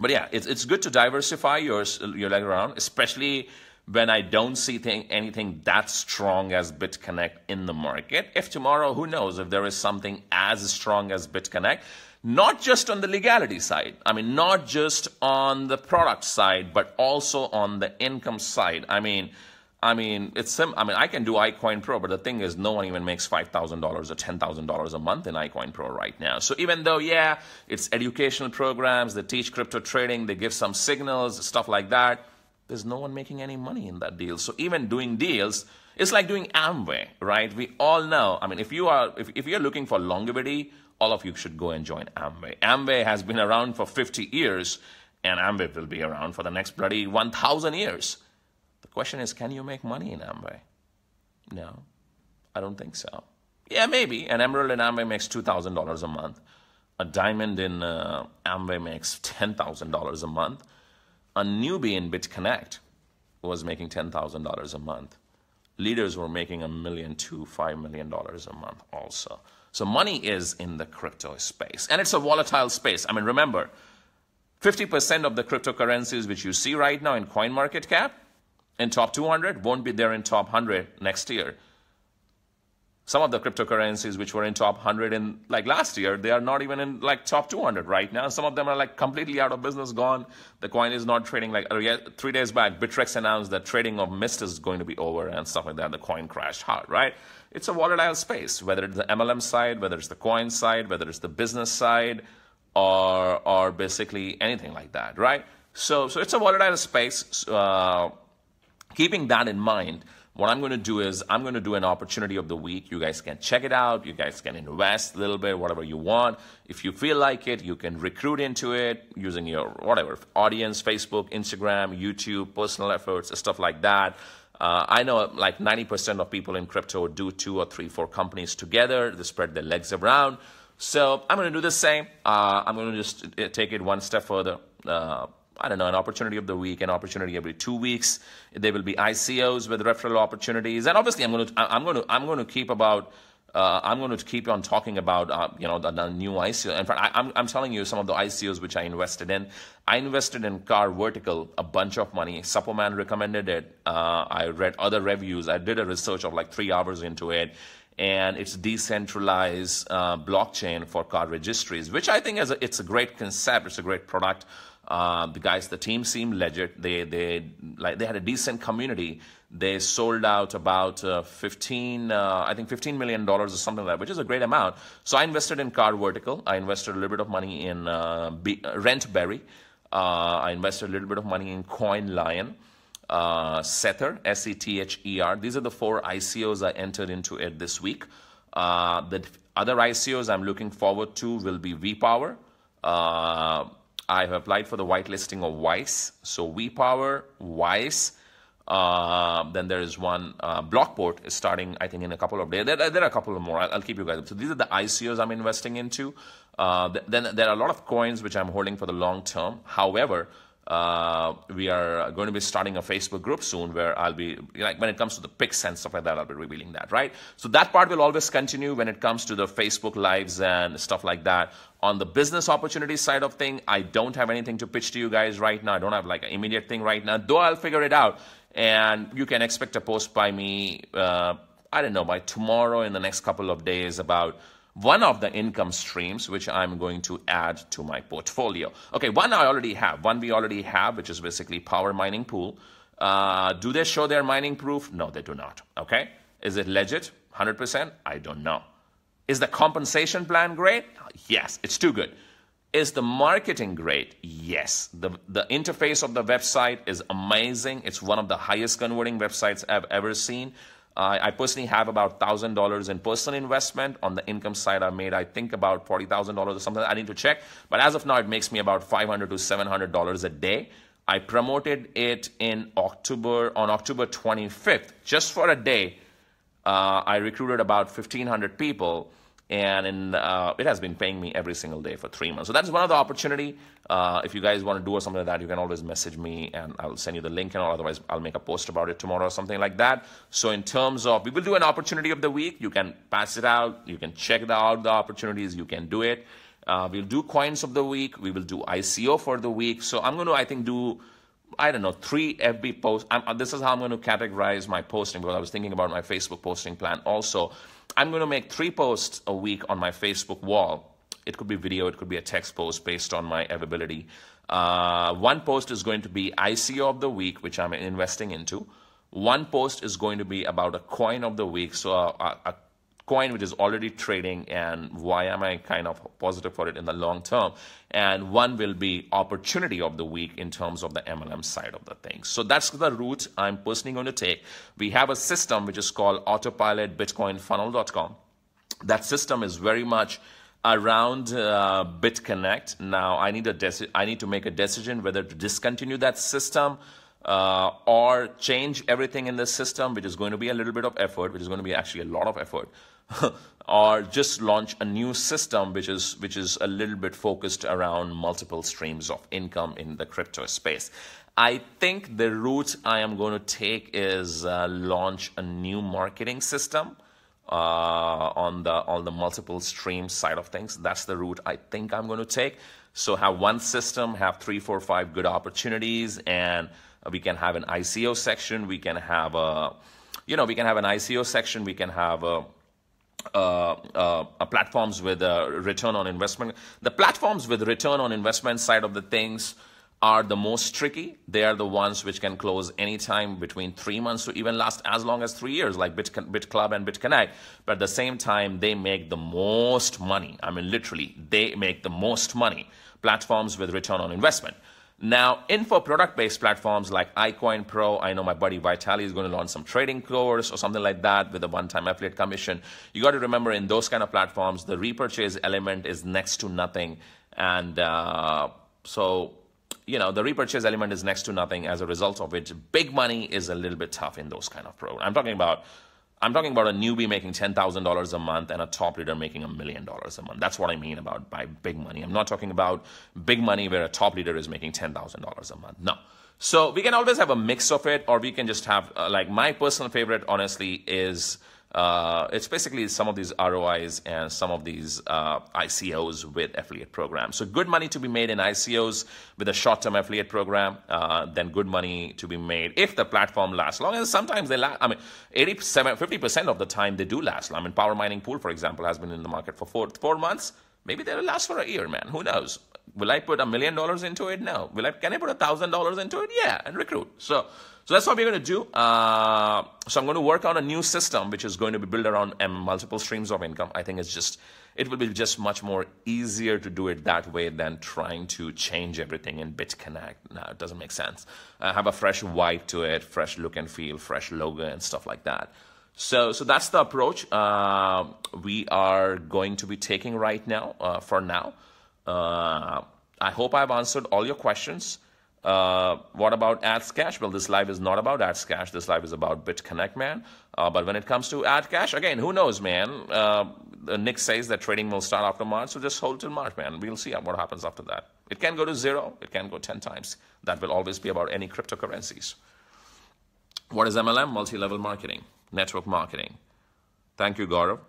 yeah, it's good to diversify your leg around, especially when I don't see anything that strong as BitConnect in the market. If tomorrow, who knows, if there is something as strong as BitConnect. Not just on the legality side. I mean, not just on the product side, but also on the income side. I can do iCoin Pro, but the thing is, no one even makes $5,000 or $10,000 a month in iCoin Pro right now. So even though, yeah, it's educational programs, they teach crypto trading, they give some signals, stuff like that, there's no one making any money in that deal. So even doing deals, it's like doing Amway, right? We all know. I mean, if you're looking for longevity, all of you should go and join Amway. Amway has been around for 50 years, and Amway will be around for the next bloody 1,000 years. The question is, can you make money in Amway? No, I don't think so. Yeah, maybe. An emerald in Amway makes $2,000 a month. A diamond in Amway makes $10,000 a month. A newbie in BitConnect was making $10,000 a month. Leaders were making $1 million to $5 million a month also. So money is in the crypto space, and it's a volatile space. I mean, remember, 50% of the cryptocurrencies which you see right now in CoinMarketCap, in top 200, won't be there in top 100 next year. Some of the cryptocurrencies which were in top 100 in like last year, they are not even in like top 200 right now. Some of them are like completely out of business, gone. The coin is not trading. Like 3 days back, Bittrex announced that trading of MIST is going to be over and stuff like that. The coin crashed hard, right? It's a volatile space, whether it's the MLM side, whether it's the coin side, whether it's the business side, or basically anything like that, right? So it's a volatile space. Keeping that in mind, what I'm going to do is I'm going to do an opportunity of the week. You guys can check it out. You guys can invest a little bit, whatever you want. If you feel like it, you can recruit into it using your whatever audience, Facebook, Instagram, YouTube, personal efforts, stuff like that. I know like 90% of people in crypto do 2 or 3, 4 companies together. They spread their legs around. So I'm going to do the same. I'm going to just take it one step further. I don't know, an opportunity of the week, an opportunity every 2 weeks. There will be ICOs with referral opportunities, and obviously I'm going to keep on talking about the new ICO. In fact, I'm telling you some of the ICOs which I invested in. I invested in Car Vertical a bunch of money. Supperman recommended it. I read other reviews. I did a research of like 3 hours into it. And it's decentralized blockchain for car registries, which I think it's a great concept. It's a great product. The team seemed legit. They had a decent community. They sold out about $15 million or something like that, which is a great amount. So I invested in Car Vertical. I invested a little bit of money in Rentberry. I invested a little bit of money in Coin Lion. Sether, S-E-T-H-E-R. These are the 4 ICOs I entered into it this week. The other ICOs I'm looking forward to will be VPower. I have applied for the whitelisting of Wise. So VPower, Wise. Then there is one, Blockport is starting, I think, in a couple of days. There are a couple of more. I'll keep you guys up. So these are the ICOs I'm investing into. Then there are a lot of coins which I'm holding for the long term. However, we are going to be starting a Facebook group soon where I'll be, like when it comes to the picks and stuff like that, I'll be revealing that, right? So that part will always continue when it comes to the Facebook lives and stuff like that. On the business opportunity side of thing, I don't have anything to pitch to you guys right now. I don't have like an immediate thing right now, though I'll figure it out. And you can expect a post by me, I don't know, by tomorrow in the next couple of days about one of the income streams which I'm going to add to my portfolio. Okay, one I already have. One we already have, which is basically Power Mining Pool. Do they show their mining proof? No, they do not. Okay, is it legit? 100%? I don't know. Is the compensation plan great? Yes, it's too good. Is the marketing great? Yes. The interface of the website is amazing. It's one of the highest converting websites I've ever seen. I personally have about $1,000 in personal investment. On the income side, I made, I think, about $40,000 or something. I need to check. But as of now, it makes me about $500 to $700 a day. I promoted it on October 25th. Just for a day, I recruited about 1,500 people. And it has been paying me every single day for 3 months. So that's one of the opportunity. If you guys want to do or something like that, you can always message me and I'll send you the link, and otherwise I'll make a post about it tomorrow or something like that. So in terms of, we will do an opportunity of the week. You can pass it out. You can check out the opportunities. You can do it. We'll do coins of the week. We will do ICO for the week. So I'm going to, I think, do, I don't know, 3 FB posts. This is how I'm going to categorize my posting, because I was thinking about my Facebook posting plan also. I'm going to make 3 posts a week on my Facebook wall. It could be video, it could be a text post based on my availability. One post is going to be ICO of the week, which I'm investing into. One post is going to be about a coin of the week, so a coin which is already trading and why am I kind of positive for it in the long term. And one will be opportunity of the week in terms of the MLM side of the thing. So that's the route I'm personally going to take. We have a system which is called autopilotbitcoinfunnel.com. That system is very much around BitConnect. Now I need to make a decision whether to discontinue that system or change everything in the system, which is going to be a little bit of effort, which is going to be actually a lot of effort, or just launch a new system which is a little bit focused around multiple streams of income in the crypto space. I think the route I am going to take is launch a new marketing system on the multiple stream side of things. That's the route I think I'm going to take. So have one system, have 3, 4, 5 good opportunities, and we can have an ICO section. We can have a, we can have an ICO section. We can have platforms with return on investment. The platforms with return on investment side of the things are the most tricky. They are the ones which can close anytime between 3 months to even last as long as 3 years, like BitClub and BitConnect. But at the same time, they make the most money. I mean, literally, they make the most money. Platforms with return on investment. Now, info product-based platforms like iCoin Pro, I know my buddy Vitali is going to launch some trading course or something like that with a one-time affiliate commission. You got to remember, in those kind of platforms, the repurchase element is next to nothing. And the repurchase element is next to nothing, as a result of which big money is a little bit tough in those kind of programs. I'm talking about a newbie making $10,000 a month and a top leader making $1 million a month. That's what I mean by big money. I'm not talking about big money where a top leader is making $10,000 a month. No. So we can always have a mix of it, or we can just have, like, my personal favorite, honestly, is it's basically some of these ROIs and some of these ICOs with affiliate programs. So good money to be made in ICOs with a short-term affiliate program, then good money to be made if the platform lasts long. And sometimes they last, 50% of the time they do last. I mean, Power Mining Pool, for example, has been in the market for four months. Maybe they'll last for a year, man. Who knows? Will I put $1 million into it? No. Can I put $1,000 into it? Yeah, and recruit. So that's what we're going to do. So I'm going to work on a new system, which is going to be built around multiple streams of income. I think it will be just much more easier to do it that way than trying to change everything in BitConnect. No, it doesn't make sense. Have a fresh vibe to it, fresh look and feel, fresh logo and stuff like that. So that's the approach we are going to be taking right now, for now. I hope I've answered all your questions. What about Ads Cash? Well, this live is not about Ads Cash. This live is about BitConnect, man. But when it comes to Ad Cash, again, who knows, man? Nick says that trading will start after March, so just hold till March, man. We'll see what happens after that. It can go to 0. It can go 10 times. That will always be about any cryptocurrencies. What is MLM? Multi-level marketing, network marketing. Thank you, Gaurav.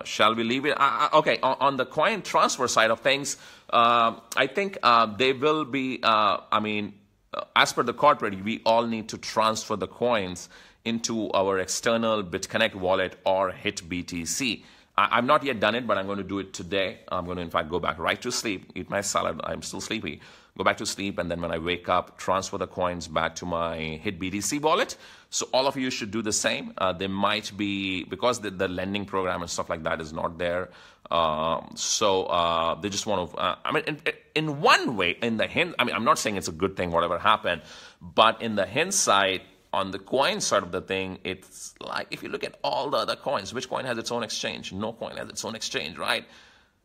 Shall we leave it? Okay, on the coin transfer side of things, I think they will be, as per the corporate, we all need to transfer the coins into our external BitConnect wallet or hit BTC. I've not yet done it, but I'm going to do it today. I'm going to, in fact, go back right to sleep, eat my salad. I'm still sleepy. Go back to sleep, and then when I wake up, transfer the coins back to my hit BTC wallet. So all of you should do the same. They might be, because the lending program and stuff like that is not there. So they just want to, in one way, in the hint, I'm not saying it's a good thing, whatever happened, but in the hindsight, on the coin side of the thing, it's like, if you look at all the other coins, which coin has its own exchange? No coin has its own exchange, right?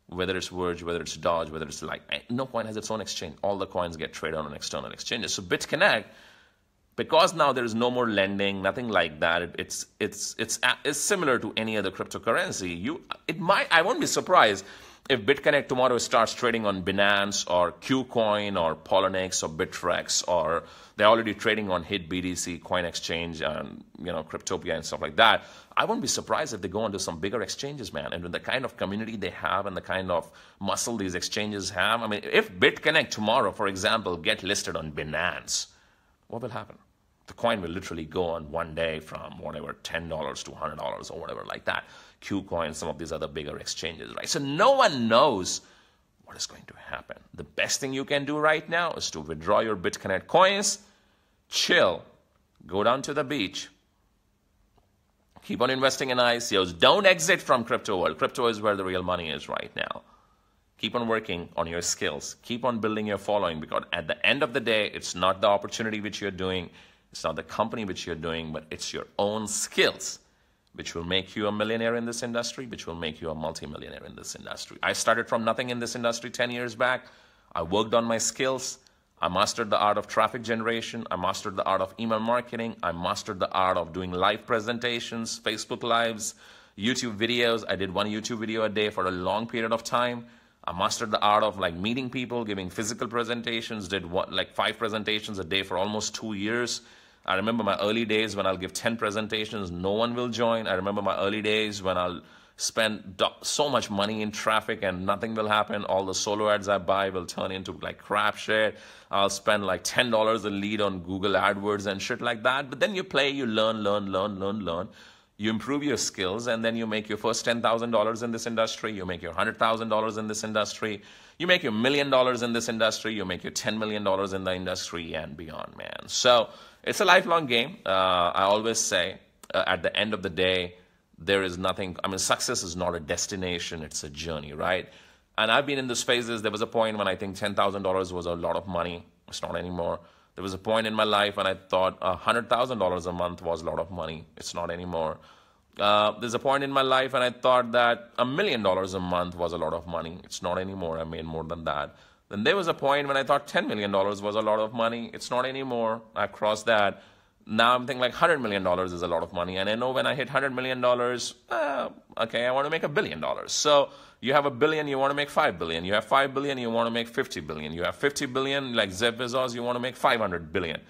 Whether it's Verge, whether it's Dodge, whether it's no coin has its own exchange. All the coins get traded on external exchanges. So BitConnect, because now there is no more lending, nothing like that. It's similar to any other cryptocurrency. I won't be surprised if BitConnect tomorrow starts trading on Binance or KuCoin or Poloniex or Bittrex, or they're already trading on Hit BTC, Coin Exchange, and Cryptopia and stuff like that. I won't be surprised if they go onto some bigger exchanges, man. And with the kind of community they have and the kind of muscle these exchanges have, if BitConnect tomorrow, for example, get listed on Binance, what will happen? The coin will literally go on one day from whatever, $10 to $100 or whatever like that. KuCoin, some of these other bigger exchanges, right? So no one knows what is going to happen. The best thing you can do right now is to withdraw your BitConnect coins, chill, go down to the beach, keep on investing in ICOs. Don't exit from crypto world. Crypto is where the real money is right now. Keep on working on your skills. Keep on building your following, because at the end of the day, it's not the opportunity which you're doing. It's not the company which you're doing, but it's your own skills which will make you a millionaire in this industry, which will make you a multimillionaire in this industry. I started from nothing in this industry 10 years back. I worked on my skills. I mastered the art of traffic generation. I mastered the art of email marketing. I mastered the art of doing live presentations, Facebook Lives, YouTube videos. I did one YouTube video a day for a long period of time. I mastered the art of like meeting people, giving physical presentations, did like 5 presentations a day for almost 2 years. I remember my early days when I'll give 10 presentations, no one will join. I remember my early days when I'll spend so much money in traffic and nothing will happen. All the solo ads I buy will turn into like crap shit. I'll spend like $10 a lead on Google AdWords and shit like that. But then you play, you learn. You improve your skills, and then you make your first $10,000 in this industry. You make your $100,000 in this industry. You make your $1 million in this industry. You make your $10 million in the industry and beyond, man. So it's a lifelong game. I always say at the end of the day, there is nothing. I mean, success is not a destination. It's a journey, right? And I've been in the spaces. There was a point when I think $10,000 was a lot of money. It's not anymore. There was a point in my life when I thought $100,000 a month was a lot of money. It's not anymore. There's a point in my life when I thought that $1 million a month was a lot of money. It's not anymore. I made more than that. Then there was a point when I thought $10 million was a lot of money. It's not anymore. I crossed that. Now I'm thinking like $100 million is a lot of money. And I know when I hit $100 million, okay, I want to make $1 billion. So you have $1 billion, you want to make $5 billion. You have $5 billion, you want to make $50 billion. You have $50 billion, like Jeff Bezos, you want to make $500 billion.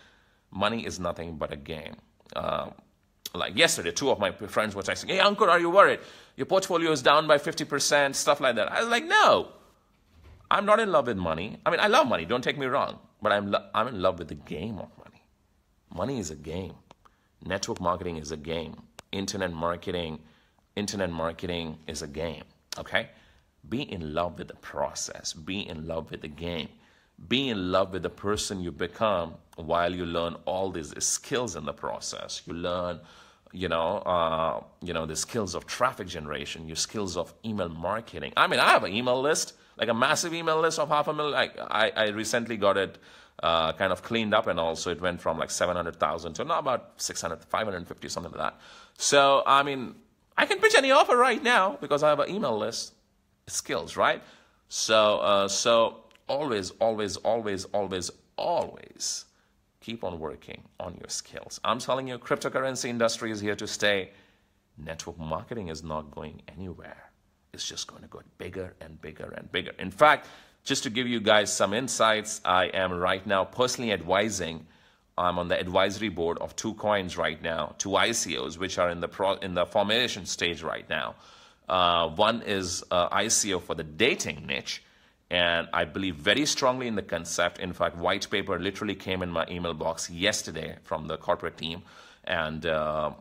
Money is nothing but a game. Like yesterday, 2 of my friends were texting, hey, Ankur, are you worried? Your portfolio is down by 50%, stuff like that. I was like, no, I'm not in love with money. I mean, I love money, don't take me wrong. But I'm in love with the game of money. Money is a game. Network marketing is a game. Internet marketing is a game, okay? Be in love with the process. Be in love with the game. Be in love with the person you become while you learn all these skills in the process. You learn, the skills of traffic generation, your skills of email marketing. I mean, I have an email list, like a massive email list of 500,000. Like I recently got it kind of cleaned up, and also it went from like 700,000 to now about 600, 550, something like that. So, I mean, I can pitch any offer right now because I have an email list. Skills, right? So always keep on working on your skills. I'm telling you, cryptocurrency industry is here to stay. Network marketing is not going anywhere. It's just going to go bigger and bigger and bigger. In fact, just to give you guys some insights, I am right now personally advising. I'm on the advisory board of 2 coins right now, 2 ICOs, which are in the formation stage right now. One is ICO for the dating niche, and I believe very strongly in the concept. In fact, white paper literally came in my email box yesterday from the corporate team, and the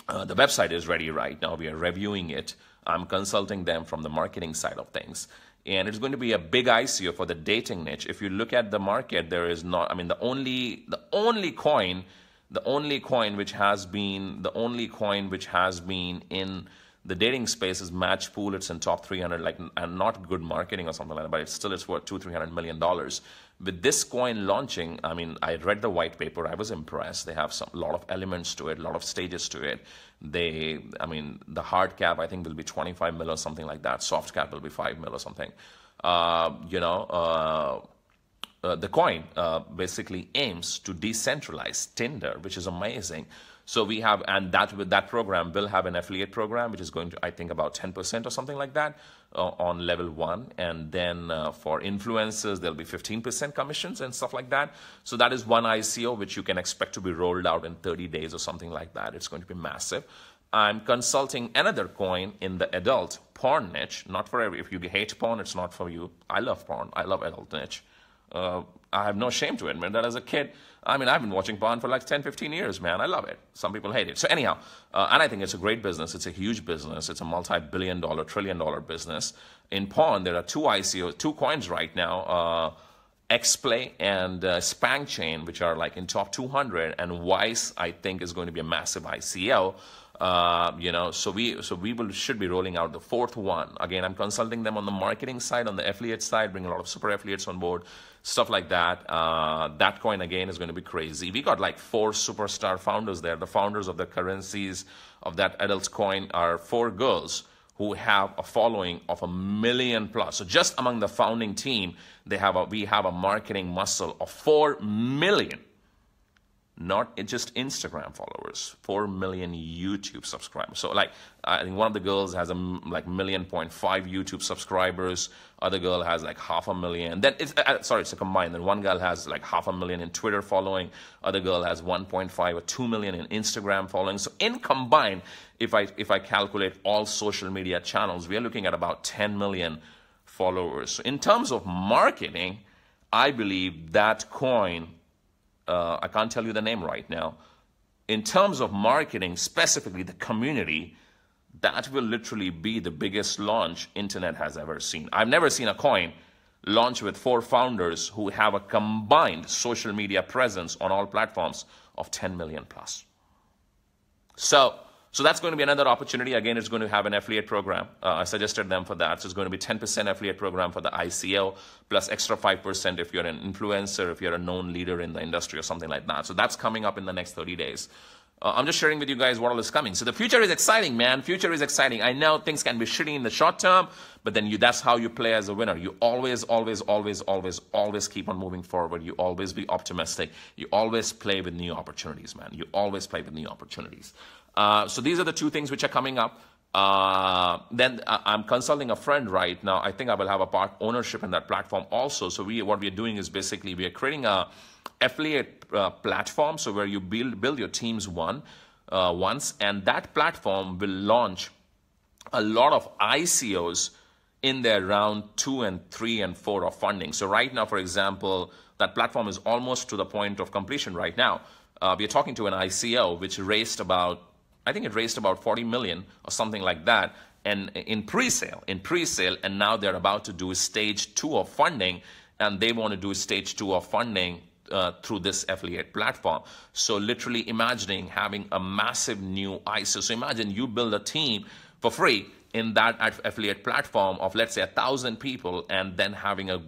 website is ready right now. We are reviewing it. I'm consulting them from the marketing side of things. And it's going to be a big ICO for the dating niche. If you look at the market, there is not, I mean, the only coin which has been in the dating space is Matchpool. It's in top 300, like, and not good marketing or something like that, but it's worth $200-300 million. With this coin launching, I mean, I read the white paper. I was impressed. They have a lot of elements to it, a lot of stages to it. The hard cap, I think, will be 25 mil or something like that. Soft cap will be 5 mil or something. The coin basically aims to decentralize Tinder, which is amazing. So we have, and that program will have an affiliate program, which is going to, I think, about 10% or something like that on level 1. And then for influencers, there'll be 15% commissions and stuff like that. So that is one ICO, which you can expect to be rolled out in 30 days or something like that. It's going to be massive. I'm consulting another coin in the adult porn niche. Not for every, if you hate porn, it's not for you. I love porn. I love adult niche. I have no shame to admit that as a kid. I mean, I've been watching porn for like 10, 15 years, man. I love it. Some people hate it. So anyhow, and I think it's a great business. It's a huge business. It's a multi-billion-dollar, trillion-dollar business. In porn, there are 2 ICOs, 2 coins right now, XPlay and Spank Chain, which are like in top 200. And Vice, I think, is going to be a massive ICO. So we should be rolling out the 4th one. Again, I'm consulting them on the marketing side, on the affiliate side, bring a lot of super affiliates on board, stuff like that. That coin, again, is going to be crazy. We got like 4 superstar founders there. The founders of the currencies of that adult coin are 4 girls who have a following of 1 million plus. So just among the founding team, we have a marketing muscle of 4 million. not just Instagram followers, 4 million YouTube subscribers. So like, I think one of the girls has like 1.5 million YouTube subscribers. Other girl has like 500,000. Then it's it's a combined. Then one girl has like 500,000 in Twitter following. Other girl has 1.5 or 2 million in Instagram following. So in combined, if I calculate all social media channels, we are looking at about 10 million followers. So in terms of marketing, I believe that coin, I can't tell you the name right now. In terms of marketing, specifically the community, that will literally be the biggest launch internet has ever seen. I've never seen a coin launch with 4 founders who have a combined social media presence on all platforms of 10 million plus. So that's going to be another opportunity. Again, it's going to have an affiliate program. I suggested them for that. So it's going to be 10% affiliate program for the ICO, plus extra 5% if you're an influencer, if you're a known leader in the industry or something like that. So that's coming up in the next 30 days. I'm just sharing with you guys what all is coming. So the future is exciting, man. Future is exciting. I know things can be shitty in the short term, but then that's how you play as a winner. You always keep on moving forward. You always be optimistic. You always play with new opportunities, man. You always play with new opportunities. So these are the 2 things which are coming up. Then I'm consulting a friend right now. I think I will have a part ownership in that platform also. So what we are doing is basically we are creating a affiliate platform, so where you build your teams once, and that platform will launch a lot of ICOs in their round 2 and 3 and 4 of funding. So right now, for example, that platform is almost to the point of completion right now. We are talking to an ICO which raised about, I think it raised about 40 million or something like that, and in pre-sale, and now they're about to do stage 2 of funding, and they want to do stage 2 of funding through this affiliate platform. So literally imagining having a massive new ICO. So imagine you build a team for free in that affiliate platform of, let's say, 1,000 people, and then having a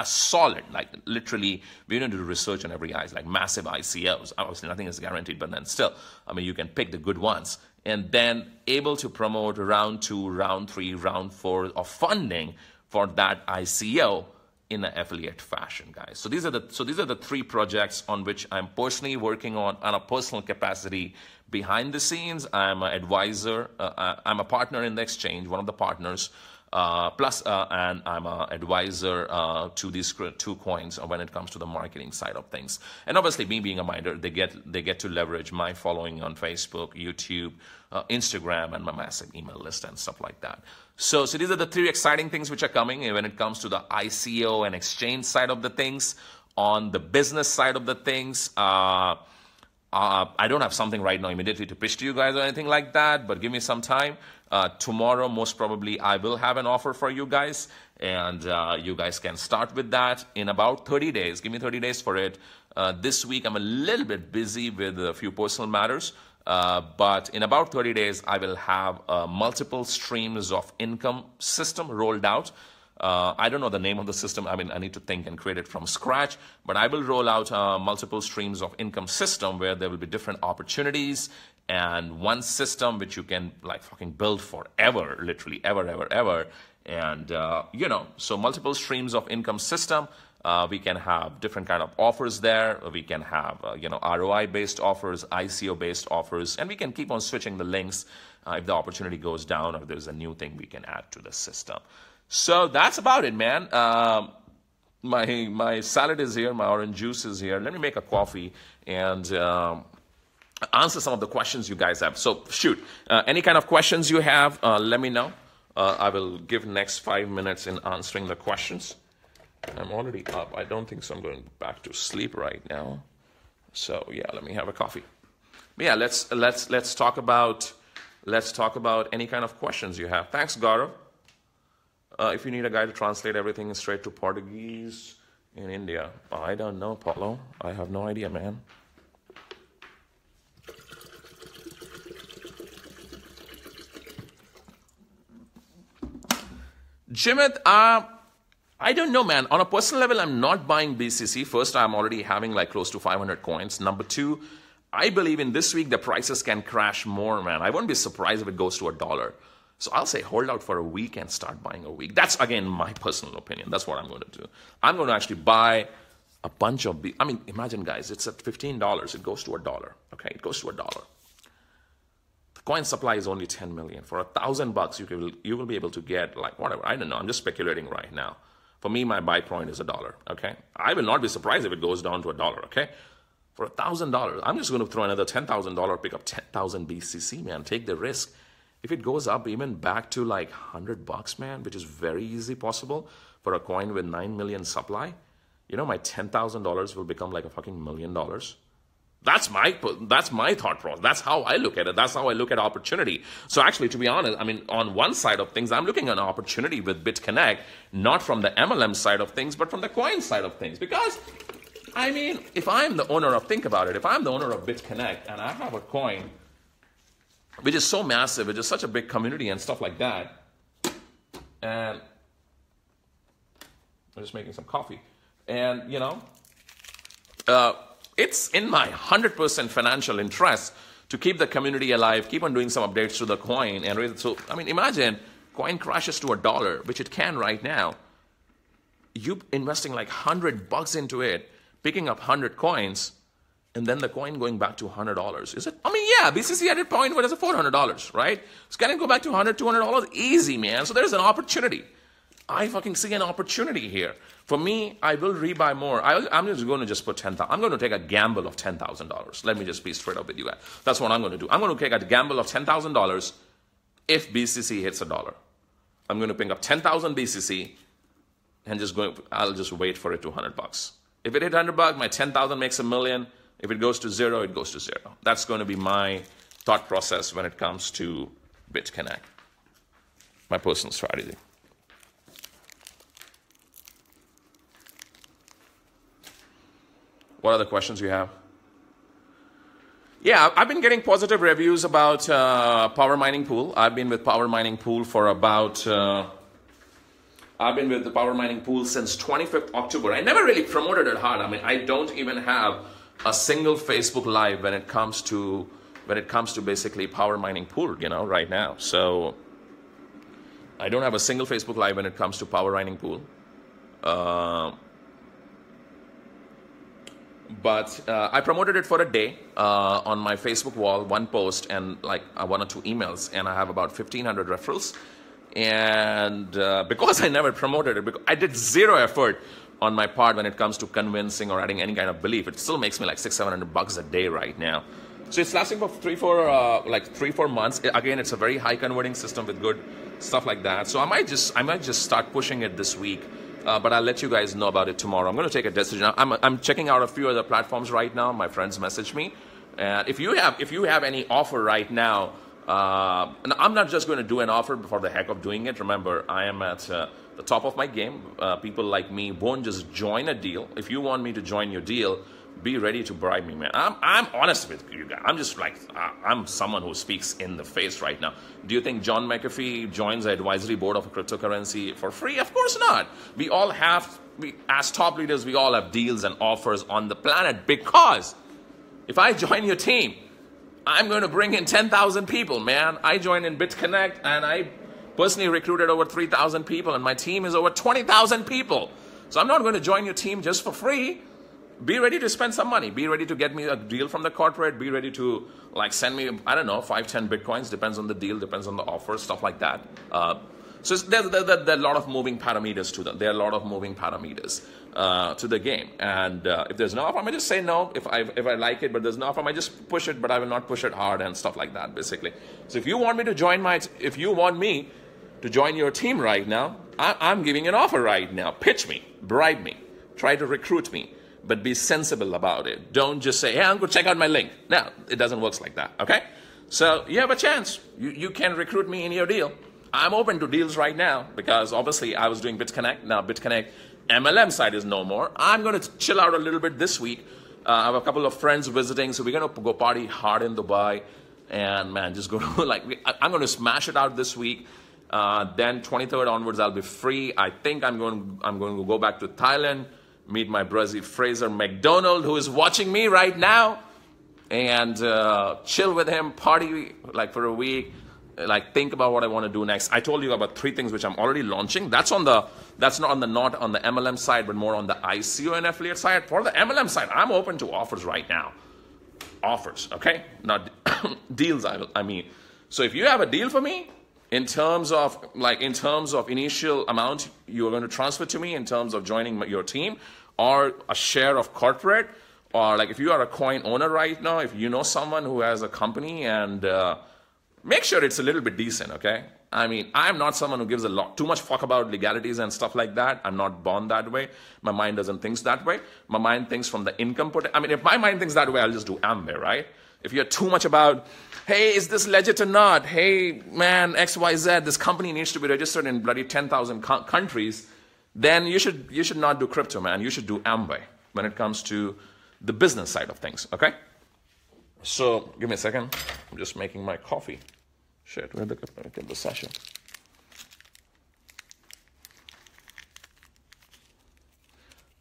solid, like literally, we don't do research on every ICO, like massive ICOs. Obviously, nothing is guaranteed, but then still, I mean, you can pick the good ones, and then able to promote round 2, round 3, round 4 of funding for that ICO in an affiliate fashion, guys. So these are the 3 projects on which I'm personally working on a personal capacity behind the scenes. I'm an advisor. I'm a partner in the exchange, one of the partners. And I'm an advisor to these 2 coins when it comes to the marketing side of things. And obviously, me being a miner, they get to leverage my following on Facebook, YouTube, Instagram, and my massive email list and stuff like that. So these are the 3 exciting things which are coming when it comes to the ICO and exchange side of the things. On the business side of the things, I don't have something right now immediately to pitch to you guys or anything like that, but give me some time. Tomorrow, most probably, I will have an offer for you guys, and you guys can start with that in about 30 days. Give me 30 days for it. This week, I'm a little bit busy with a few personal matters, but in about 30 days, I will have multiple streams of income system rolled out. I don't know the name of the system. I mean, I need to think and create it from scratch, but I will roll out multiple streams of income system where there will be different opportunities and one system which you can like fucking build forever, literally ever. And, so multiple streams of income system. We can have different kind of offers there. We can have, ROI-based offers, ICO-based offers, and we can keep on switching the links if the opportunity goes down or there's a new thing we can add to the system. So that's about it, man. My salad is here. My orange juice is here. Let me make a coffee and answer some of the questions you guys have. So shoot, any kind of questions you have, let me know. I will give next 5 minutes in answering the questions. I'm already up. I don't think so. I'm going back to sleep right now. So yeah, let me have a coffee. But yeah, let's talk about any kind of questions you have. Thanks, Gaurav. If you need a guy to translate everything straight to Portuguese in India, I don't know, Paulo. I have no idea, man. Jimit, I don't know, man. On a personal level, I'm not buying BCC. First, I'm already having like close to 500 coins. Number 2, I believe in this week the prices can crash more, man. I wouldn't be surprised if it goes to $1. So I'll say hold out for a week and start buying a week. That's, again, my personal opinion. That's what I'm going to do. I'm going to actually buy a bunch of, I mean, imagine guys, it's at $15, it goes to $1, okay? It goes to $1. The coin supply is only 10 million. For $1,000, you will be able to get like whatever, I don't know, I'm just speculating right now. For me, my buy point is $1, okay? I will not be surprised if it goes down to $1, okay? For $1,000, I'm just going to throw another $10,000, pick up 10,000 BCC, man. Take the risk. If it goes up even back to like $100, man, which is very easy possible for a coin with 9 million supply, you know, my $10,000 will become like a fucking $1 million. That's my thought process. That's how I look at it. That's how I look at opportunity. So actually, to be honest, I mean, on one side of things, I'm looking at an opportunity with BitConnect, not from the MLM side of things, but from the coin side of things. Because, I mean, if I'm the owner of, think about it, if I'm the owner of BitConnect and I have a coin which is so massive, which is such a big community and stuff like that, and I'm just making some coffee, and, you know, it's in my 100% financial interest to keep the community alive, keep on doing some updates to the coin, and raise it. So, I mean, imagine coin crashes to $1, which it can right now. You investing like $100 into it, picking up 100 coins, and then the coin going back to $100. Is it? I mean, yeah, BCC at a point where it's $400, right? So can it go back to $100, $200? Easy, man. So there's an opportunity. I fucking see an opportunity here. For me, I will rebuy more. I'm just going to just put $10,000. I'm going to take a gamble of $10,000. Let me just be straight up with you guys. That's what I'm going to do. I'm going to take a gamble of $10,000 if BCC hits $1. I'm going to pick up 10,000 BCC and I'll just wait for it to $100. If it hit $100, my 10,000 makes $1 million. If it goes to zero, it goes to zero. That's going to be my thought process when it comes to BitConnect. My personal strategy. What other questions you have? Yeah, I've been getting positive reviews about Power Mining Pool. I've been with Power Mining Pool for about, I've been with the Power Mining Pool since 25th October. I never really promoted it hard. I mean, I don't even have a single Facebook Live when it comes to basically Power Mining Pool, you know, right now. So I don't have a single Facebook Live when it comes to Power Mining Pool. But I promoted it for a day on my Facebook wall, one post and like 1 or 2 emails, and I have about 1,500 referrals. And because I never promoted it, because I did zero effort on my part when it comes to convincing or adding any kind of belief, it still makes me like $600-700 a day right now. So it's lasting for 3-4 months. Again, it's a very high converting system with good stuff like that. So I might just start pushing it this week. But I'll let you guys know about it tomorrow. I'm going to take a decision. I'm checking out a few other platforms right now. My friends message me. And if you have any offer right now, and I'm not just going to do an offer for the heck of doing it. Remember, I am at the top of my game. People like me won't just join a deal. If you want me to join your deal, be ready to bribe me, man. I'm honest with you guys. I'm just like, I'm someone who speaks in the face right now. Do you think John McAfee joins the advisory board of a cryptocurrency for free? Of course not. We all have, as top leaders, we all have deals and offers on the planet, because if I join your team, I'm going to bring in 10,000 people, man. I joined in BitConnect and I personally recruited over 3,000 people, and my team is over 20,000 people. So I'm not going to join your team just for free. Be ready to spend some money. Be ready to get me a deal from the corporate. Be ready to like send me, I don't know, 5-10 Bitcoins. Depends on the deal, depends on the offer, stuff like that. So there are a lot of moving parameters to them. There are a lot of moving parameters to the game. And if there's no offer, I might just say no. If I like it, but there's no offer, I might just push it, but I will not push it hard and stuff like that, basically. So if you want me to join your team right now, I'm giving an offer right now. Pitch me, bribe me, try to recruit me. But be sensible about it. Don't just say, hey, I'm going to check out my link. No, it doesn't work like that, okay? So you have a chance. You can recruit me in your deal. I'm open to deals right now because obviously I was doing BitConnect. Now BitConnect MLM side is no more. I'm going to chill out a little bit this week. I have a couple of friends visiting, so we're going to go party hard in Dubai. And man, just go to I'm going to smash it out this week. Then 23rd onwards, I'll be free. I think I'm going to go back to Thailand, meet my Brazil Fraser McDonald, who is watching me right now, and chill with him, party like for a week, like think about what I want to do next. I told you about 3 things which I'm already launching. That's not on the MLM side, but more on the ICO and affiliate side. For the MLM side, I'm open to offers right now. Offers, okay? Not deals, I mean. So if you have a deal for me, in terms of initial amount you're going to transfer to me in terms of joining your team, or a share of corporate, or like if you are a coin owner right now, if you know someone who has a company, and make sure it's a little bit decent, okay? I mean, I'm not someone who gives too much fuck about legalities and stuff like that. I'm not born that way. My mind doesn't think that way. My mind thinks from the income I mean, if my mind thinks that way, I'll just do Amway, right? If you're too much about, hey, is this legit or not? Hey, man, XYZ, this company needs to be registered in bloody 10,000 countries, then you should not do crypto, man. You should do Amway when it comes to the business side of things, okay? So, give me a second. I'm just making my coffee. Shit, where'd get the session?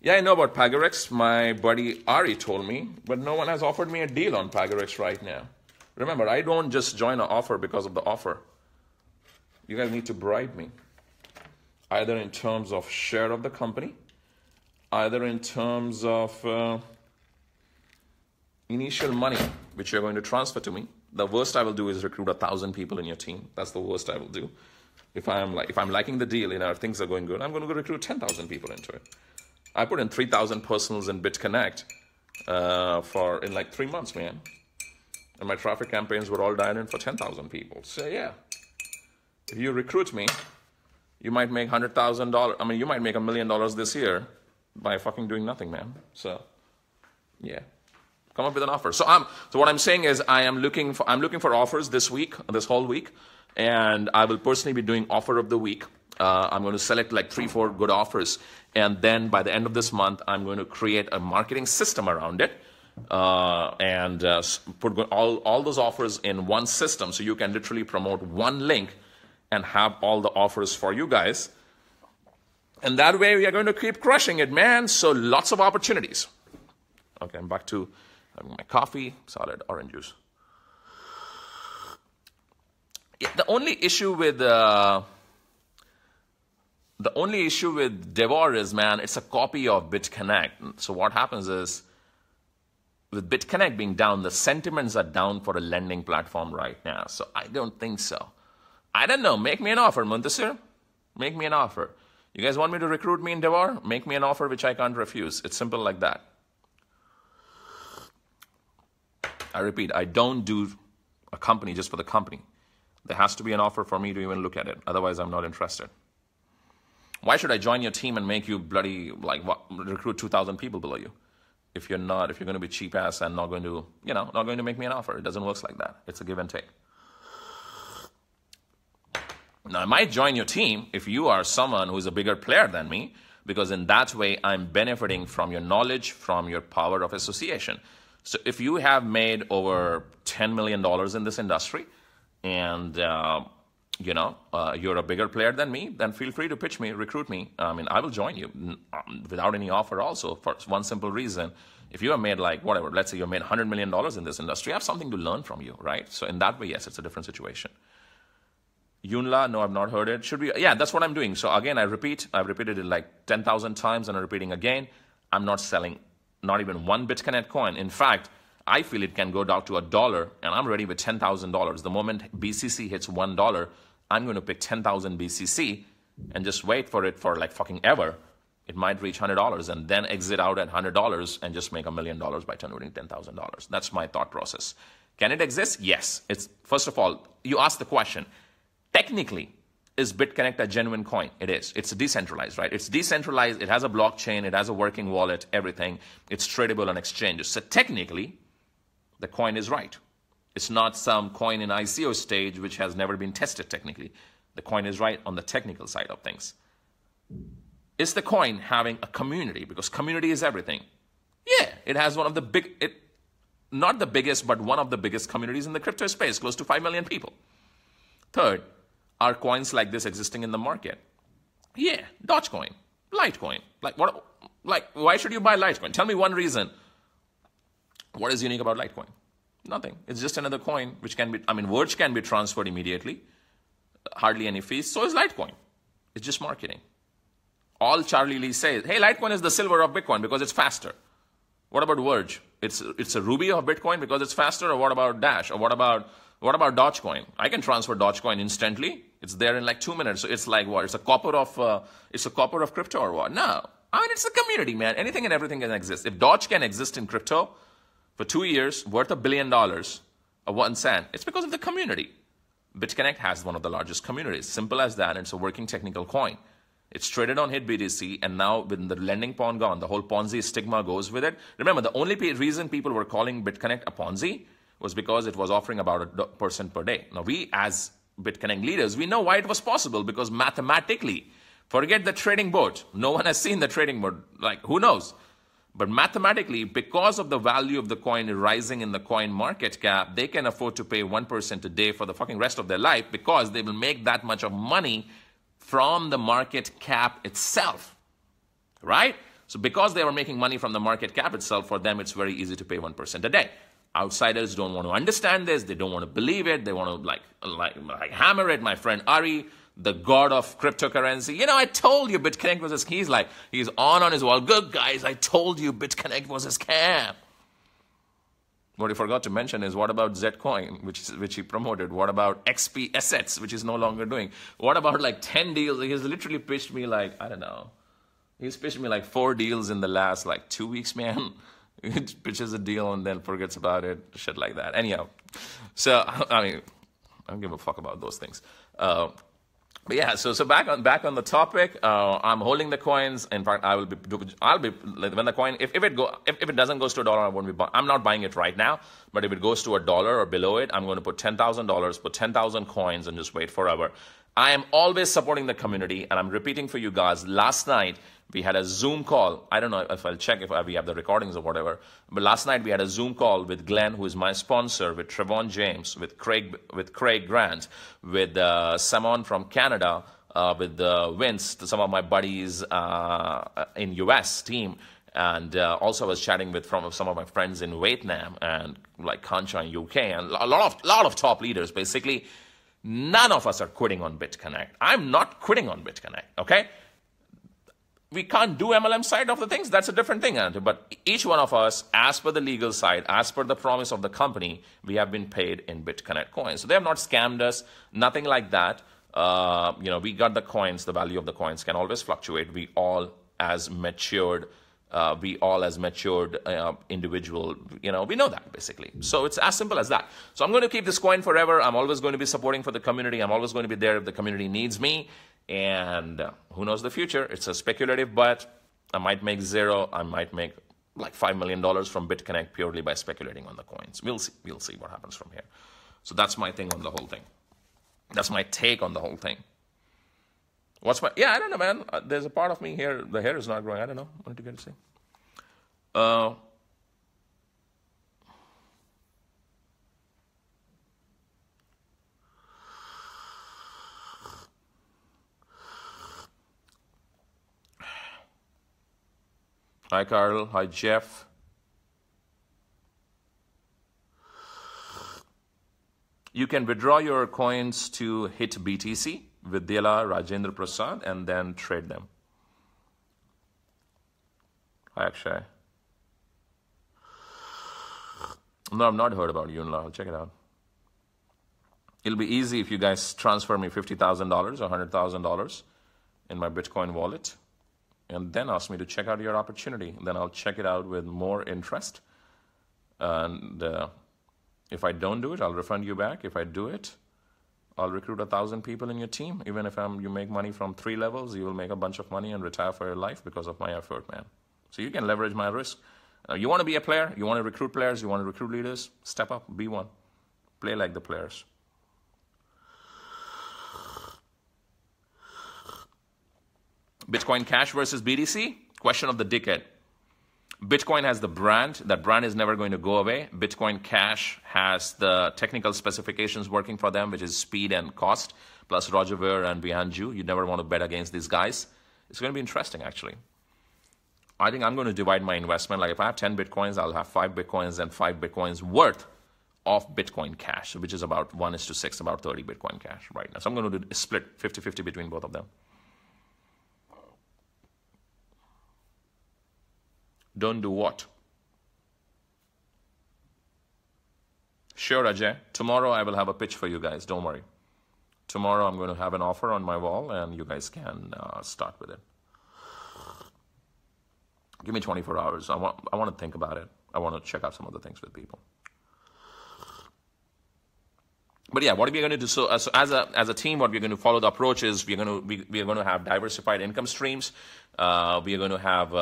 Yeah, I know about PagaRX. My buddy Ari told me, but no one has offered me a deal on PagaRX right now. Remember, I don't just join an offer because of the offer. You guys need to bribe me. Either in terms of share of the company, either in terms of initial money, which you're going to transfer to me. The worst I will do is recruit 1,000 people in your team. That's the worst I will do. If I'm liking the deal, if things are going good, I'm going to go recruit 10,000 people into it. I put in 3,000 personals in BitConnect in like 3 months, man. And my traffic campaigns were all dialed in for 10,000 people. So yeah, if you recruit me, you might make $100,000. I mean, you might make $1 million this year by fucking doing nothing, man. So yeah. Come up with an offer. So what I'm saying is I'm looking for offers this whole week, and I will personally be doing offer of the week. I'm going to select like 3-4 good offers, and then by the end of this month, I'm going to create a marketing system around it, and put all those offers in one system, so you can literally promote one link and have all the offers for you guys. And that way, we are going to keep crushing it, man. So lots of opportunities. Okay, I'm back to having my coffee, solid orange juice. Yeah, the only issue with Devor is, man, it's a copy of BitConnect. So what happens is, with BitConnect being down, the sentiments are down for a lending platform right now. So I don't think so. I don't know. Make me an offer, Muntasir. Make me an offer. You guys want me to recruit me in Devor? Make me an offer which I can't refuse. It's simple like that. I repeat, I don't do a company just for the company. There has to be an offer for me to even look at it. Otherwise, I'm not interested. Why should I join your team and make you bloody, recruit 2,000 people below you? If you're going to be cheap ass and not going to make me an offer. It doesn't work like that. It's a give and take. Now, I might join your team if you are someone who is a bigger player than me, because in that way, I'm benefiting from your knowledge, from your power of association. So if you have made over $10 million in this industry, and you're a bigger player than me, then feel free to pitch me, recruit me. I mean, I will join you without any offer also, for one simple reason. If you have made let's say you made $100 million in this industry, I have something to learn from you, right? So in that way, yes, it's a different situation. Yunla, no, I've not heard it. Should we? Yeah, that's what I'm doing. So again, I've repeated it like 10,000 times, and I'm repeating again. I'm not selling not even one BitConnect coin. In fact, I feel it can go down to $1, and I'm ready with $10,000. The moment BCC hits $1, I'm going to pick 10,000 BCC and just wait for it for like fucking ever. It might reach $100 and then exit out at $100 and just make $1 million by turning $10,000. That's my thought process. Can it exist? Yes. It's, first of all, you ask the question, technically, is BitConnect a genuine coin? It is. It's decentralized, right? It's decentralized. It has a blockchain. It has a working wallet, everything. It's tradable on exchanges. So technically, the coin is right. It's not some coin in ICO stage which has never been tested technically. The coin is right on the technical side of things. Is the coin having a community? Because community is everything. Yeah, it has one of the not the biggest, but one of the biggest communities in the crypto space, close to 5 million people. Third, are coins like this existing in the market? Yeah, Dogecoin, Litecoin. Why should you buy Litecoin? Tell me one reason. What is unique about Litecoin? Nothing. It's just another coin which can be, I mean, words can be transferred immediately. Hardly any fees. So is Litecoin. It's just marketing. All Charlie Lee says, hey, Litecoin is the silver of Bitcoin because it's faster. What about Verge? It's a ruby of Bitcoin because it's faster. Or what about Dash? Or what about Dogecoin? I can transfer Dogecoin instantly. It's there in like 2 minutes. So it's like what? It's a copper of crypto or what? No. I mean, it's a community, man. Anything and everything can exist. If Doge can exist in crypto for 2 years, worth $1 billion of 1 cent, it's because of the community. BitConnect has one of the largest communities. Simple as that. And it's a working technical coin. It's traded on HitBTC, and now with the lending pawn gone, the whole Ponzi stigma goes with it. Remember, the only reason people were calling BitConnect a Ponzi was because it was offering about 1% per day. Now, we as BitConnect leaders, we know why it was possible, because mathematically, forget the trading boat. No one has seen the trading boat. Like, who knows? But mathematically, because of the value of the coin rising in the coin market cap, they can afford to pay 1% a day for the fucking rest of their life, because they will make that much of money from the market cap itself, right? So because they were making money from the market cap itself, for them, it's very easy to pay 1% a day. Outsiders don't want to understand this. They don't want to believe it. They want to like hammer it. My friend Ari, the god of cryptocurrency. You know, I told you BitConnect was a scam. He's on his wall. Good guys, I told you BitConnect was a scam. What he forgot to mention is, what about Zcoin, which he promoted? What about XP Assets, which is no longer doing? What about like 10 deals? He's literally pitched me like, I don't know. He's pitched me like 4 deals in the last like 2 weeks, man. He pitches a deal and then forgets about it, shit like that. Anyhow, so, I mean, I don't give a fuck about those things. But yeah, so back on the topic, I'm holding the coins. In fact, I'll be when the coin, if it doesn't goes to $1, I won't be I'm not buying it right now. But if it goes to $1 or below it, I'm going to put $10,000, put 10,000 coins, and just wait forever. I am always supporting the community, and I'm repeating for you guys. Last night we had a Zoom call. I don't know if I'll check if we have the recordings or whatever. But last night we had a Zoom call with Glenn, who is my sponsor, with Trevon James, with Craig Grant, with Simon from Canada, with Vince, some of my buddies in US team. And also I was chatting with some of my friends in Vietnam and like Kancha in UK, and a lot of top leaders. Basically, none of us are quitting on BitConnect. I'm not quitting on BitConnect, okay? We can't do MLM side of the things. That's a different thing. But each one of us, as per the legal side, as per the promise of the company, we have been paid in BitConnect coins. So they have not scammed us, nothing like that. We got the coins. The value of the coins can always fluctuate. We all as matured individual, we know that basically. So it's as simple as that. So I'm going to keep this coin forever. I'm always going to be supporting for the community. I'm always going to be there if the community needs me. And who knows the future? It's a speculative bet. I might make zero. I might make like $5 million from BitConnect purely by speculating on the coins. We'll see. We'll see what happens from here. So that's my thing on the whole thing. That's my take on the whole thing. I don't know, man. There's a part of me here, the hair is not growing. I don't know. What did you get to say? Hi, Carl. Hi, Jeff. You can withdraw your coins to HitBTC with Dela Rajendra Prasad and then trade them. Hi, Akshay. No, I've not heard about Yunla. I'll check it out. It'll be easy if you guys transfer me $50,000 or $100,000 in my Bitcoin wallet and then ask me to check out your opportunity. Then I'll check it out with more interest. And if I don't do it, I'll refund you back. If I do it, I'll recruit 1,000 people in your team. Even if you make money from 3 levels, you will make a bunch of money and retire for your life because of my effort, man. So you can leverage my risk. You want to be a player? You want to recruit players? You want to recruit leaders? Step up, be one. Play like the players. Bitcoin Cash versus BTC? Question of the decade. Bitcoin has the brand. That brand is never going to go away. Bitcoin Cash has the technical specifications working for them, which is speed and cost, plus Roger Ver and Bianju. You never want to bet against these guys. It's going to be interesting, actually. I think I'm going to divide my investment. Like if I have 10 Bitcoins, I'll have 5 Bitcoins and 5 Bitcoins worth of Bitcoin Cash, which is about 1:6, about 30 Bitcoin Cash right now. So I'm going to do a split 50-50 between both of them. Don't do what? Sure, Ajay. Tomorrow I will have a pitch for you guys. Don't worry. Tomorrow I'm going to have an offer on my wall, and you guys can start with it. Give me 24 hours. I want to think about it. I want to check out some other things with people. But yeah, what are we going to do? So as a team, what we're going to follow the approach is we are going to have diversified income streams. We are going to have